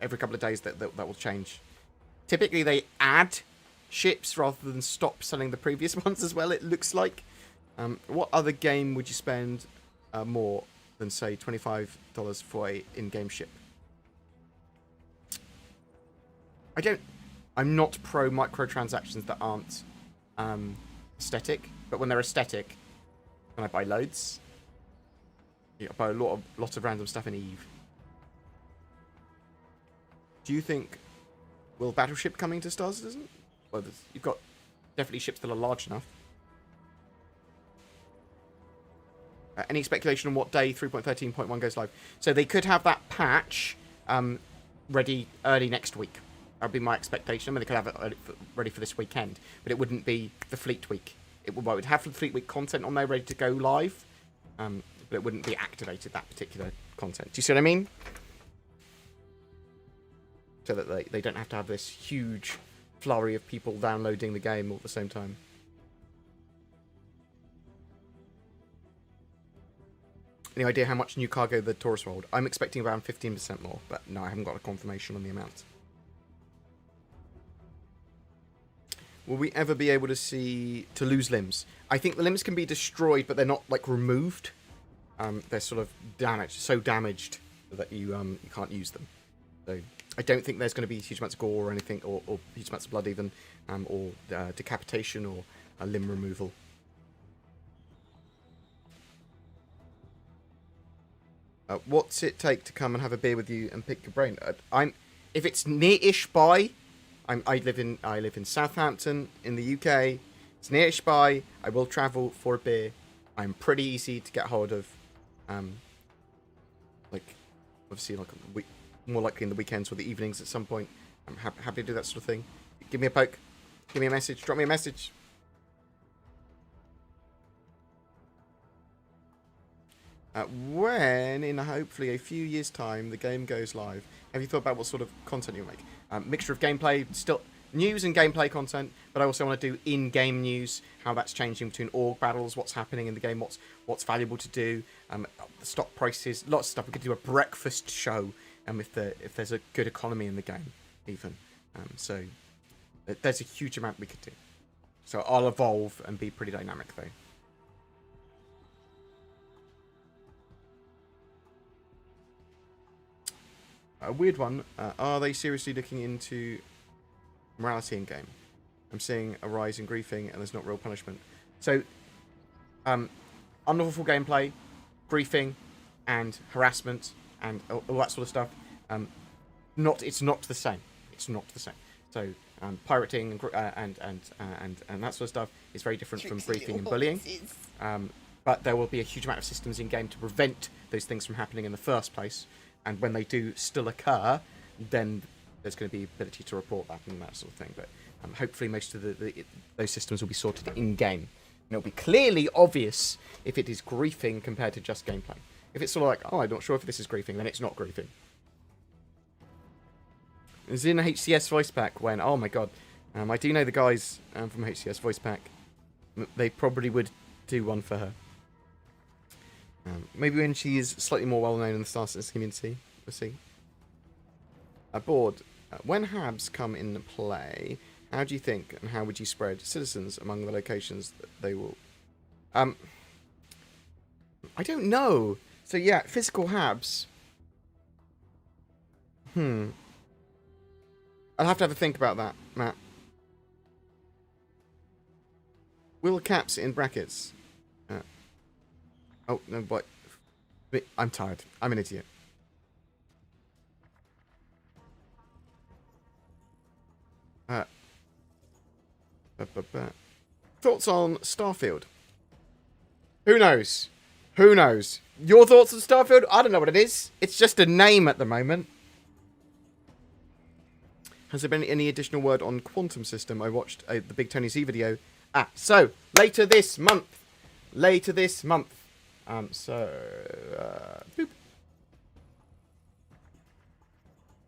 Every couple of days that will change. Typically they add ships rather than stop selling the previous ones as well, it looks like. What other game would you spend more than, say, $25 for a in-game ship? I'm not pro microtransactions that aren't aesthetic, but when they're aesthetic, can I buy loads? Yeah, I buy a lot of random stuff in Eve. Do you think Battleship coming to Star Citizen? Well, you've got definitely ships that are large enough. Any speculation on what day 3.13.1 goes live? So they could have that patch ready early next week. That would be my expectation. I mean, they could have it ready for this weekend, but it wouldn't be the Fleet Week. It would have the Fleet Week content on there ready to go live, but it wouldn't be activated, that particular content. Do you see what I mean? So that they don't have to have this huge flurry of people downloading the game all at the same time. Any idea how much new cargo the Taurus will hold? I'm expecting around 15% more, but no, I haven't got a confirmation on the amount. Will we ever be able to lose limbs? I think the limbs can be destroyed, but they're not, like, removed. They're sort of damaged, so damaged so that you can't use them. So I don't think there's going to be huge amounts of gore or anything, or huge amounts of blood even, or decapitation or limb removal. What's it take to come and have a beer with you and pick your brain? If it's near-ish by, I live in Southampton in the UK. It's near-ish by. I will travel for a beer. I'm pretty easy to get hold of. Like, obviously, like more likely in the weekends or the evenings at some point. I'm happy to do that sort of thing. Give me a poke. Give me a message. Drop me a message. When, in hopefully a few years' time, the game goes live, have you thought about what sort of content you'll make? Mixture of gameplay, still news and gameplay content, but I also want to do in-game news, how that's changing between org battles, what's happening in the game, what's valuable to do, the stock prices, lots of stuff. We could do a breakfast show, if there's a good economy in the game, even. So there's a huge amount we could do. So I'll evolve and be pretty dynamic, though. A weird one. Are they seriously looking into morality in game? I'm seeing a rise in griefing and there's not real punishment. So, unlawful gameplay, griefing, and harassment, and all that sort of stuff. It's not the same. It's not the same. So, pirating and that sort of stuff is very different from griefing and bullying. But there will be a huge amount of systems in game to prevent those things from happening in the first place. And when they do still occur, then there's going to be ability to report that and that sort of thing. But hopefully most of those systems will be sorted in-game. And it'll be clearly obvious if it is griefing compared to just gameplay. If it's sort of like, oh, I'm not sure if this is griefing, then it's not griefing. It was in a HCS voice pack when, oh my god, I do know the guys from HCS voice pack. They probably would do one for her. Maybe when she is slightly more well-known in the Star Citizen community. We'll see. Bored. When HABs come into play, how do you think and how would you spread citizens among the locations that they will... I don't know. So yeah, physical HABs. I'll have to have a think about that, Matt. Will caps in brackets? Oh, no, but I'm tired. I'm an idiot. Thoughts on Starfield? Who knows? Who knows? Your thoughts on Starfield? I don't know what it is. It's just a name at the moment. Has there been any additional word on Quantum System? I watched the Big Tony Z video. So, later this month. Boop.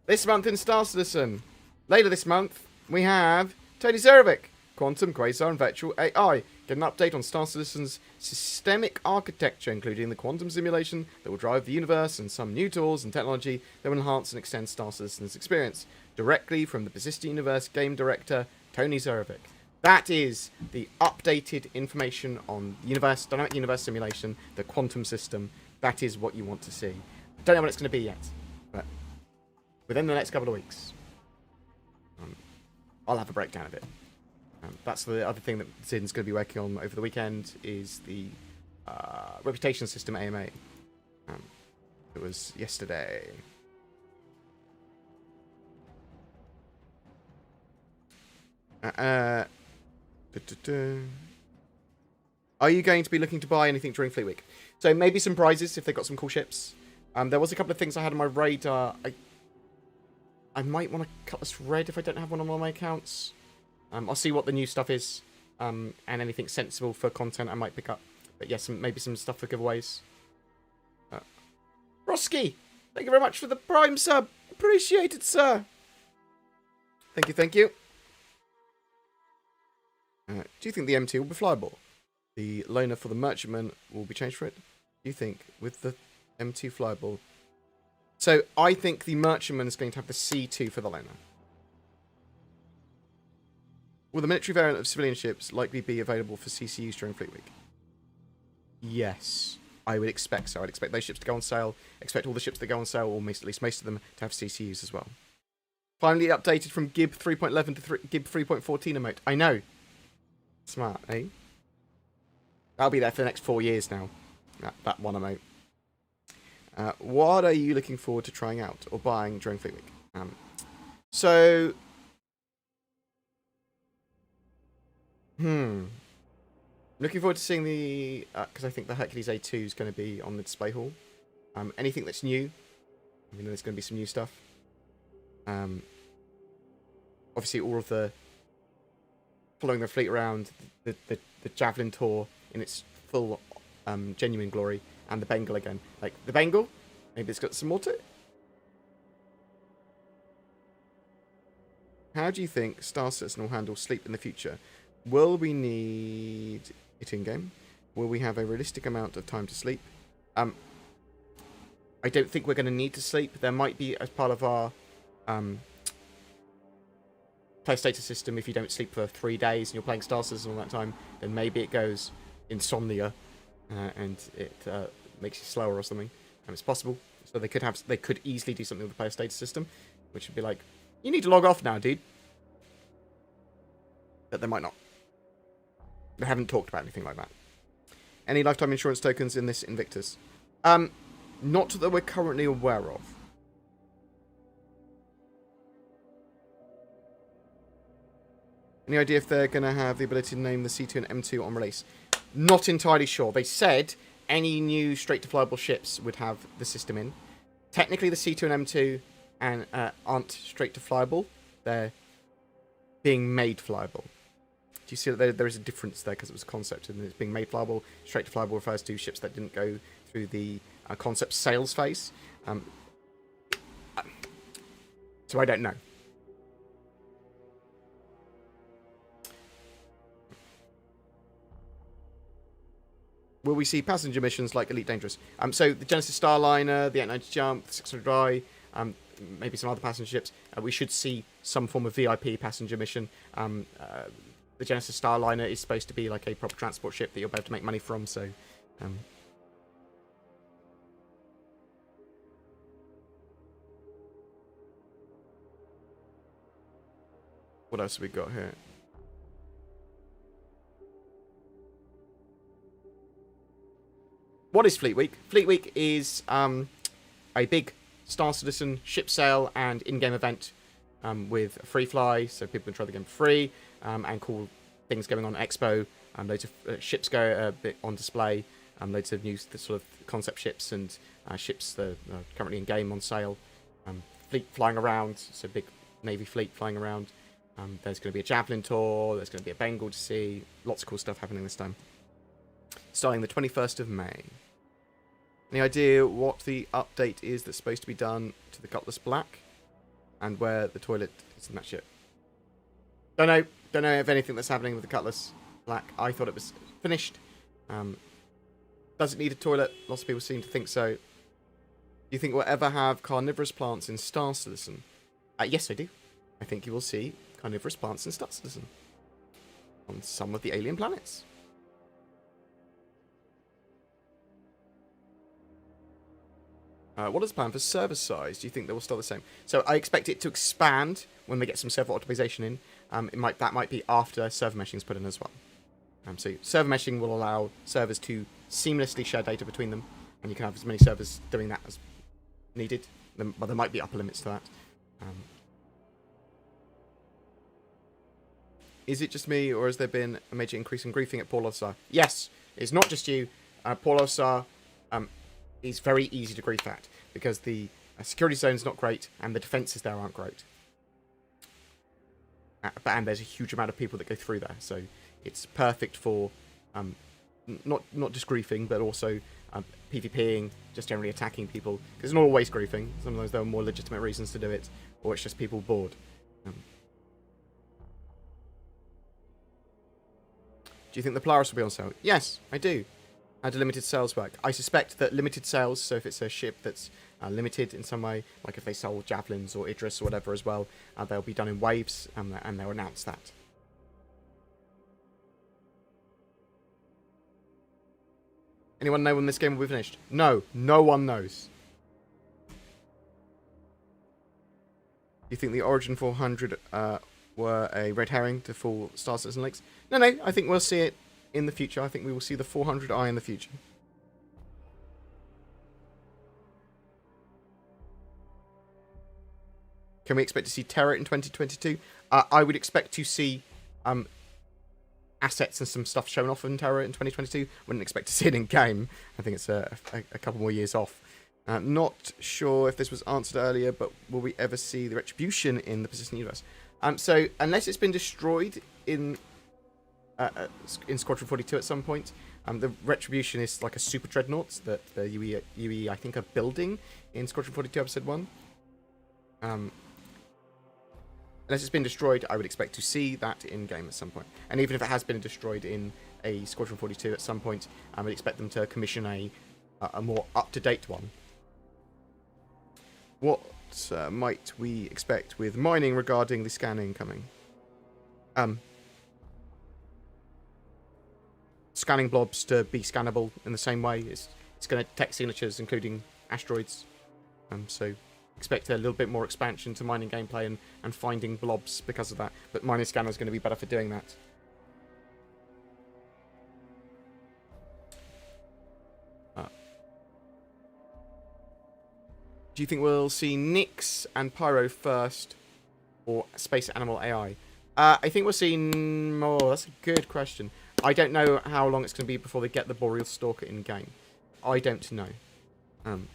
This month in Star Citizen. Later this month, we have Tony Zerovic, Quantum, Quasar, and Virtual AI. Get an update on Star Citizen's systemic architecture, including the quantum simulation that will drive the universe and some new tools and technology that will enhance and extend Star Citizen's experience. Directly from the Persistent Universe game director, Tony Zerovic. That is the updated information on the universe, dynamic universe simulation, the quantum system. That is what you want to see. I don't know what it's going to be yet, but within the next couple of weeks, I'll have a breakdown of it. That's the other thing that Zin's going to be working on over the weekend is the reputation system AMA. It was yesterday. Are you going to be looking to buy anything during Fleet Week? So maybe some prizes if they got some cool ships. There was a couple of things I had on my radar. I might want to cut this red if I don't have one on all my accounts. I'll see what the new stuff is. And anything sensible for content I might pick up. But yes, maybe some stuff for giveaways. Roski, thank you very much for the Prime sub. Appreciate it, sir. Thank you, thank you. Do you think the MT will be flyable? The loaner for the merchantman will be changed for it? Do you think with the MT flyable? So I think the merchantman is going to have the C2 for the loaner. Will the military variant of civilian ships likely be available for CCUs during Fleet Week? Yes. I would expect so. I'd expect those ships to go on sale. Expect all the ships that go on sale, or at least most of them, to have CCUs as well. Finally updated from GIB 3.11 to GIB 3.14 emote. I know. Smart, eh? That'll be there for the next 4 years now. That one emote. What are you looking forward to trying out or buying during Fleet Week? Looking forward to seeing the... because I think the Hercules A2 is going to be on the display hall. Anything that's new. I mean, there's going to be some new stuff. Obviously, all of the... following the fleet around, the Javelin tour in its full genuine glory, and the Bengal again. Like, the Bengal, maybe it's got some more to it. How do you think Star Citizen will handle sleep in the future? Will we need it in-game? Will we have a realistic amount of time to sleep? I don't think we're going to need to sleep. There might be, as part of our player status system, if you don't sleep for 3 days and you're playing Star Citizen all that time, then maybe it goes insomnia and it makes you slower or something. It's possible. So they could easily do something with the player status system, which would be like, you need to log off now, dude. But they might not. They haven't talked about anything like that. Any lifetime insurance tokens in this Invictus? Not that we're currently aware of. Any idea if they're going to have the ability to name the C2 and M2 on release? Not entirely sure. They said any new straight-to-flyable ships would have the system in. Technically, the C2 and M2 aren't straight-to-flyable. They're being made flyable. Do you see that there is a difference there because it was a concept and it's being made flyable? Straight-to-flyable refers to ships that didn't go through the concept sales phase. So I don't know. Will we see passenger missions like Elite Dangerous? So the Genesis Starliner, the 890 Jump, the 600i, maybe some other passenger ships. We should see some form of VIP passenger mission. The Genesis Starliner is supposed to be like a proper transport ship that you'll be able to make money from. So, what else have we got here? What is Fleet Week? Fleet Week is a big Star Citizen ship sale and in-game event with a free fly, so people can try the game for free, and cool things going on at Expo. Loads of ships go a bit on display, loads of new sort of concept ships and ships that are currently in game on sale. Fleet flying around, so big Navy fleet flying around. There's going to be a Javelin tour, there's going to be a Bengal to see, lots of cool stuff happening this time. Starting the 21st of May. Any idea what the update is that's supposed to be done to the Cutlass Black? And where the toilet is in that ship? Don't know if anything that's happening with the Cutlass Black. I thought it was finished. Does it need a toilet? Lots of people seem to think so. Do you think we'll ever have carnivorous plants in Star Citizen? Yes, I do. I think you will see carnivorous plants in Star Citizen. On some of the alien planets. What is the plan for server size? Do you think they will stay the same? So I expect it to expand when they get some server optimization in. That might be after server meshing is put in as well. So server meshing will allow servers to seamlessly share data between them, and you can have as many servers doing that as needed. But there might be upper limits to that. Is it just me, or has there been a major increase in griefing at Port Star? Yes, it's not just you. Port Star is very easy to grief at because the security zone is not great and the defences there aren't great. And there's a huge amount of people that go through there, so it's perfect for not just griefing, but also PvPing, just generally attacking people. Because it's not always griefing. Sometimes there are more legitimate reasons to do it, or it's just people bored. Do you think the Polaris will be on sale? Yes, I do. And a limited sales work. I suspect that limited sales, so if it's a ship that's limited in some way, like if they sell Javelins or Idris or whatever as well, they'll be done in waves, and they'll announce that. Anyone know when this game will be finished? No. No one knows. Do you think the Origin 400 were a red herring to fool Star Citizen Lakes? No, I think we'll see it in the future. I think we will see the 400i in the future. Can we expect to see Terra in 2022? I would expect to see assets and some stuff shown off in Terra in 2022. Wouldn't expect to see it in game. I think it's a couple more years off. Not sure if this was answered earlier, but will we ever see the Retribution in the persistent universe? So unless it's been destroyed in Squadron 42 at some point, the Retribution is like a super dreadnought that the UE I think are building in Squadron 42 episode 1. Unless it's been destroyed, I would expect to see that in game at some point. And even if it has been destroyed in a Squadron 42 at some point, I would expect them to commission a more up-to-date one. What might we expect with mining regarding the scanning coming? Scanning blobs to be scannable in the same way. It's going to detect signatures, including asteroids. So expect a little bit more expansion to mining gameplay and finding blobs because of that. But mining scanner is going to be better for doing that. Do you think we'll see Nyx and Pyro first, or Space Animal AI? I think we'll see more. That's a good question. I don't know how long it's going to be before they get the Boreal Stalker in game. I don't know. I'm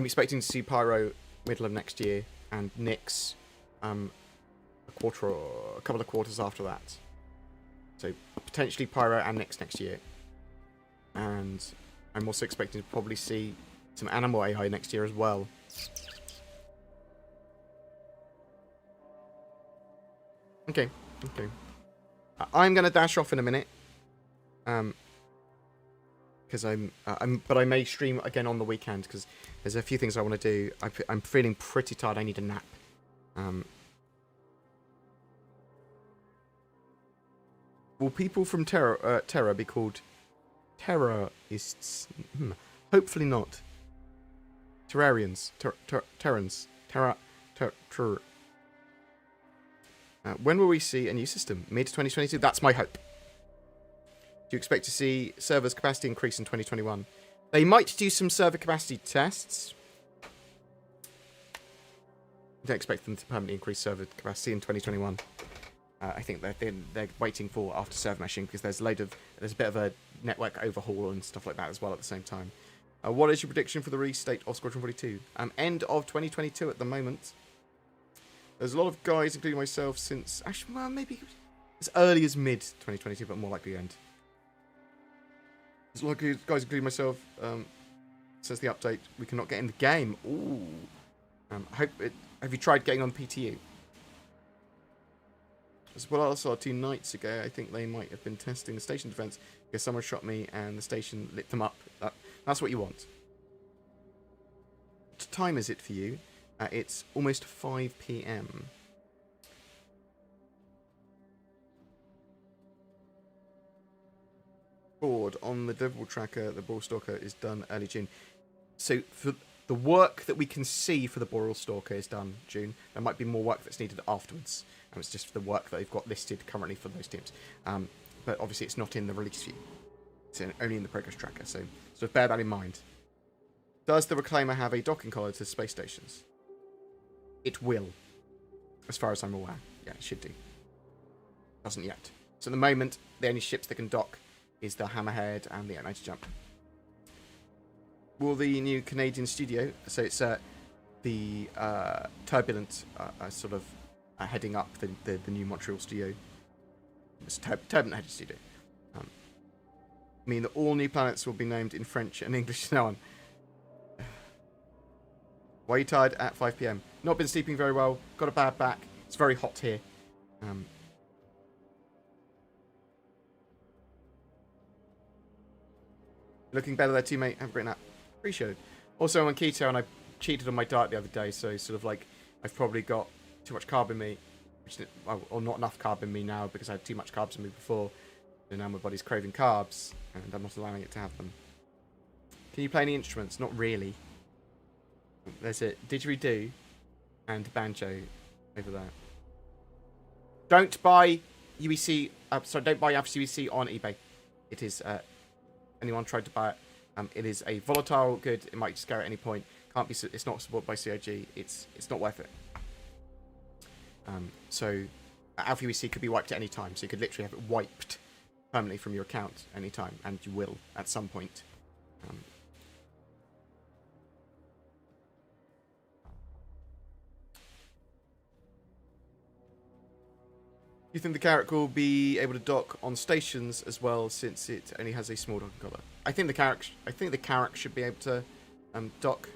expecting to see Pyro middle of next year, and Nyx a couple of quarters after that. So potentially Pyro and Nyx next year. And I'm also expecting to probably see some animal AI next year as well. Okay. I'm going to dash off in a minute. Because but I may stream again on the weekend because there's a few things I want to do. I'm feeling pretty tired. I need a nap. Will people from Terra be called terrorists? Hopefully not. Terrarians. Terrans. When will we see a new system? Mid-2022? That's my hope. Do you expect to see servers' capacity increase in 2021? They might do some server capacity tests. I don't expect them to permanently increase server capacity in 2021. I think they're waiting for after server meshing because there's a bit of a network overhaul and stuff like that as well at the same time. What is your prediction for the restate of Squadron 42? End of 2022 at the moment. There's a lot of guys, including myself, since... Actually, well, maybe as early as mid-2022, but more likely end. There's a lot of guys, including myself, says the update, we cannot get in the game. Ooh. Have you tried getting on PTU? As well, I saw 2 nights ago, I think they might have been testing the station defense because someone shot me and the station lit them up. That's what you want. What time is it for you? It's almost 5 PM. Board on the deliverable tracker, the Boreal Stalker is done early June. So for the work that we can see for the Boreal Stalker is done June. There might be more work that's needed afterwards. It's just for the work that they've got listed currently for those teams. But obviously it's not in the release view. It's only in the progress tracker, so bear that in mind. Does the Reclaimer have a docking collar to space stations? It will, as far as I'm aware. Yeah, it should do. Doesn't yet. So at the moment, the only ships that can dock is the Hammerhead and the Animated Jump. Will the new Canadian studio, so it's the Turbulent sort of heading up the new Montreal studio. It's Turbulent headed studio. Mean that all new planets will be named in French and English now on. Why are you tired at 5 PM? Not been sleeping very well. Got a bad back. It's very hot here. Looking better there too, mate. Have a great nap. Appreciate it. Also, I'm on keto and I cheated on my diet the other day, so sort of like I've probably got too much carb in me, or not enough carb in me now because I had too much carbs in me before. So now my body's craving carbs, and I'm not allowing it to have them. Can you play any instruments? Not really. There's a didgeridoo and banjo over there. Don't buy UEC. Don't buy Apps UEC on eBay. It is. Anyone tried to buy it? It is a volatile good. It might just go at any point. Can't be. It's not supported by COG. It's not worth it. So Alpha UEC could be wiped at any time. So you could literally have it wiped permanently from your account any time, and you will at some point. Do you think the character will be able to dock on stations as well, since it only has a small docking collar? I think the character should be able to dock,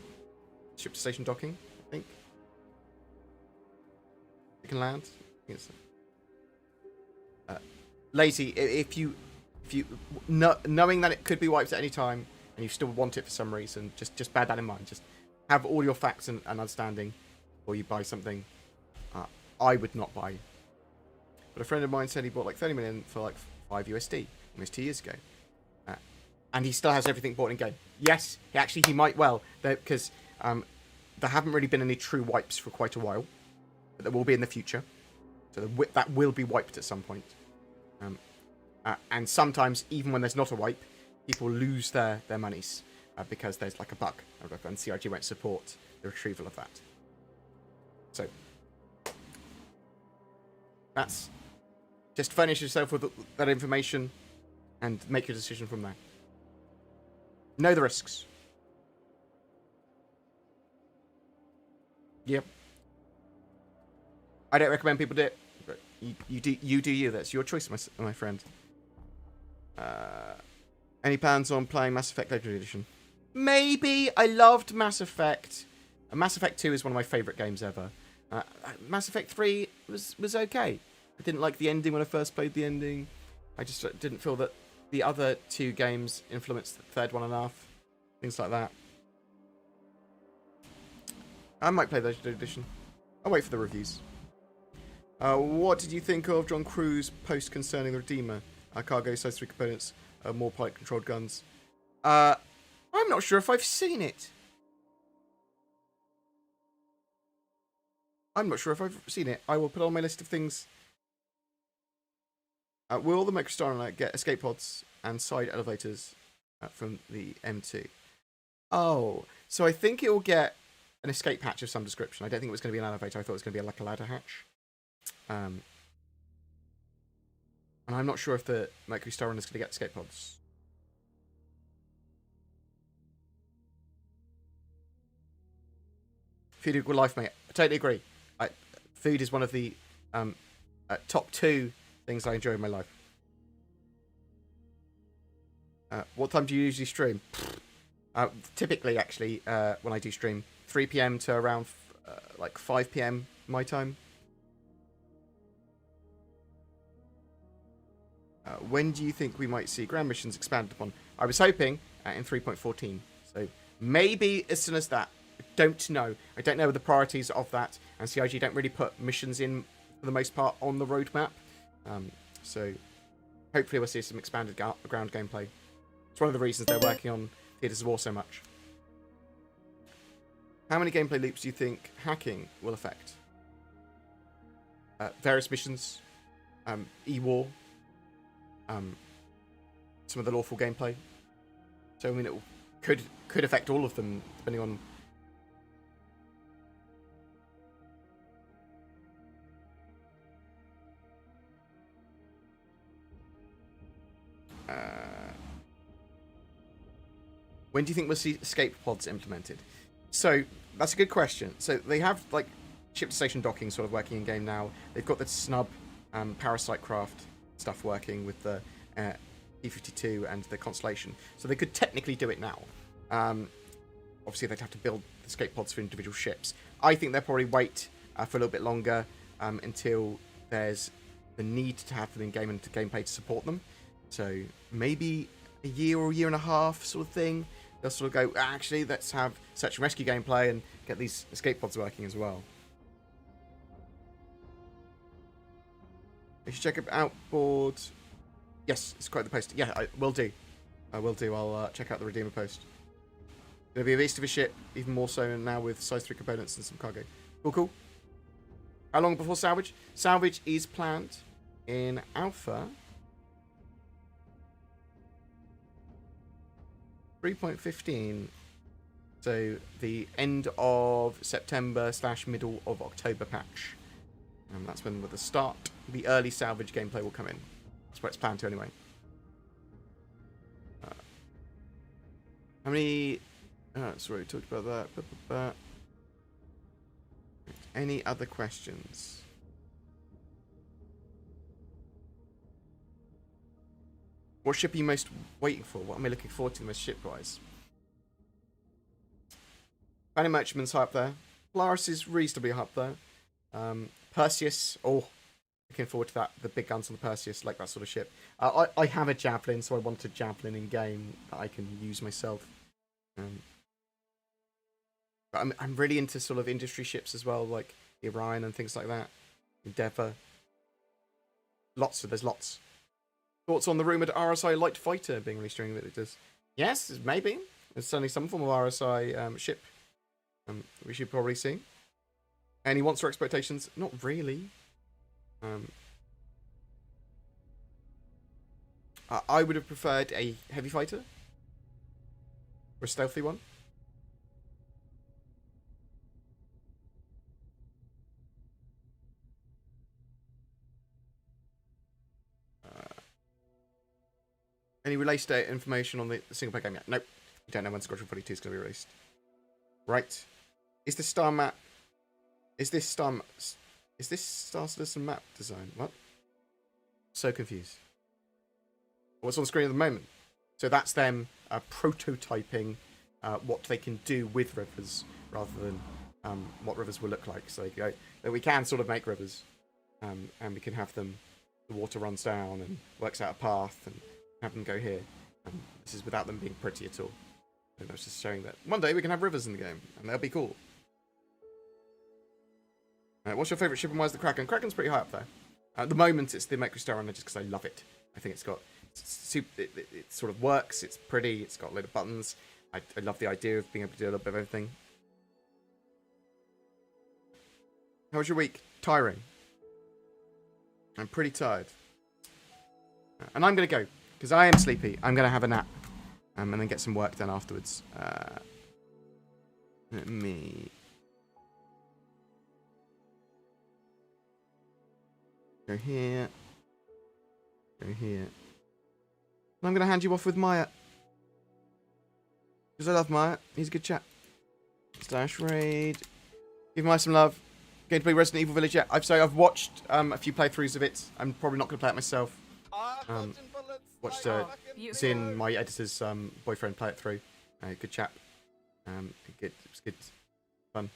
ship to station docking. I think you can land. I think it's, lazy. If you knowing that it could be wiped at any time and you still want it for some reason, just bear that in mind. Just have all your facts and understanding before you buy something. I would not buy. But a friend of mine said he bought like 30 million for like 5 USD almost 2 years ago. And he still has everything bought in game. Yes, he might well. Because there haven't really been any true wipes for quite a while. But there will be in the future. So that will be wiped at some point. And sometimes, even when there's not a wipe, people lose their monies. Because there's like a bug. And CRG won't support the retrieval of that. So, that's... Just furnish yourself with that information and make your decision from there. Know the risks. Yep. I don't recommend people do it, but you do you. That's your choice, my friend. Any plans on playing Mass Effect Legendary Edition? Maybe. I loved Mass Effect. Mass Effect 2 is one of my favourite games ever. Mass Effect 3 was okay. I didn't like the ending when I first played the ending. I just didn't feel that the other 2 games influenced the third one enough. Things like that. I might play the Legendary Edition. I'll wait for the reviews. What did you think of John Crew's post concerning the Redeemer? Cargo, size 3 components, more pilot-controlled guns. I'm not sure if I've seen it. I will put it on my list of things. Will the Microstar get escape pods and side elevators from the M2? Oh, so I think it will get an escape hatch of some description. I don't think it was going to be an elevator. I thought it was going to be like a ladder hatch. And I'm not sure if the Microstar is going to get escape pods. Food equal life, mate. I totally agree. Food is one of the top 2 things I enjoy in my life. What time do you usually stream? Typically, actually, when I do stream, 3 PM to around like 5 PM my time. When do you think we might see ground missions expanded upon? I was hoping in 3.14. So maybe as soon as that. I don't know. I don't know the priorities of that. And CIG don't really put missions in, for the most part, on the roadmap. So hopefully we'll see some expanded ground gameplay. It's one of the reasons they're working on Theatres of War so much. How many gameplay loops do you think hacking will affect? Various missions, E-War, some of the lawful gameplay. So I mean, it could affect all of them depending on. When do you think we'll see escape pods implemented? So that's a good question. So they have like ship to station docking sort of working in game now. They've got the snub parasite craft stuff working with the P-52 and the Constellation. So they could technically do it now. Obviously they'd have to build escape pods for individual ships. I think they'll probably wait for a little bit longer until there's the need to have them in game and to gameplay to support them. So maybe a year or a year and a half sort of thing. They'll sort of go, actually, let's have search and rescue gameplay and get these escape pods working as well. You should check out Bored Yes, it's quite the post. Yeah, I will do. I will do. I'll check out the Redeemer post. It'll be a beast of a ship, even more so now with size 3 components and some cargo. Cool. How long before salvage? Salvage is planned in Alpha 3.15. So the end of September / middle of October patch. And that's when the start, the early salvage gameplay will come in. That's where it's planned to anyway. How many... sorry, we talked about that. Any other questions? What ship are you most waiting for? What am I looking forward to most ship-wise? Banner Merchantman's high up there. Polaris is reasonably high up there. Perseus, looking forward to that. The big guns on the Perseus, like that sort of ship. I have a Javelin, so I want a Javelin in game that I can use myself. But I'm really into sort of industry ships as well, like Orion and things like that. Endeavour. There's lots. Thoughts on the rumoured RSI light fighter being released during the does? Yes, maybe. There's certainly some form of RSI ship we should probably see. Any monster expectations? Not really. I would have preferred a heavy fighter. Or a stealthy one. Any release date information on the single player game yet? Nope. We don't know when Squadron 42 is going to be released. Right. Is this Star Citizen map design? What? So confused. What's on the screen at the moment? So that's them prototyping what they can do with rivers rather than what rivers will look like. So they go that we can sort of make rivers, and we can have them. The water runs down and works out a path and have them go here. This is without them being pretty at all. And that's just showing that one day we can have rivers in the game, and they'll be cool. What's your favourite ship and why is the Kraken? Kraken's pretty high up there. At the moment, it's the Microstar Runner just because I love it. I think it sort of works, it's pretty, it's got a load of buttons. I love the idea of being able to do a little bit of everything. How was your week? Tiring. I'm pretty tired. And I'm going to go, because I am sleepy. I'm going to have a nap. And then get some work done afterwards. Let me... Go here. Go here. And I'm going to hand you off with Maya. Because I love Maya. He's a good chap. Stash raid. Give Maya some love. Going to play Resident Evil Village yet? I've watched a few playthroughs of it. I'm probably not going to play it myself. Watched Zin, my editor's boyfriend, play it through. Good chap. It was good fun.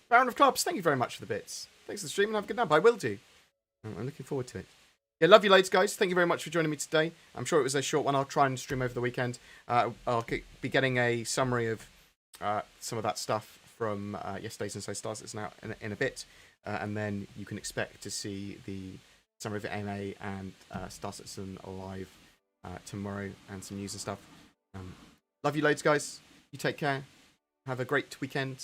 Baron of Clubs, thank you very much for the bits. Thanks for the stream and have a good nap. I will do. I'm looking forward to it. Yeah, love you loads, guys. Thank you very much for joining me today. I'm sure it was a short one. I'll try and stream over the weekend. I'll be getting a summary of some of that stuff from yesterday's Inside Stars. It's now in a bit. And then you can expect to see the summary of NA and Star Citizen live tomorrow and some news and stuff. Love you loads, guys. You take care. Have a great weekend.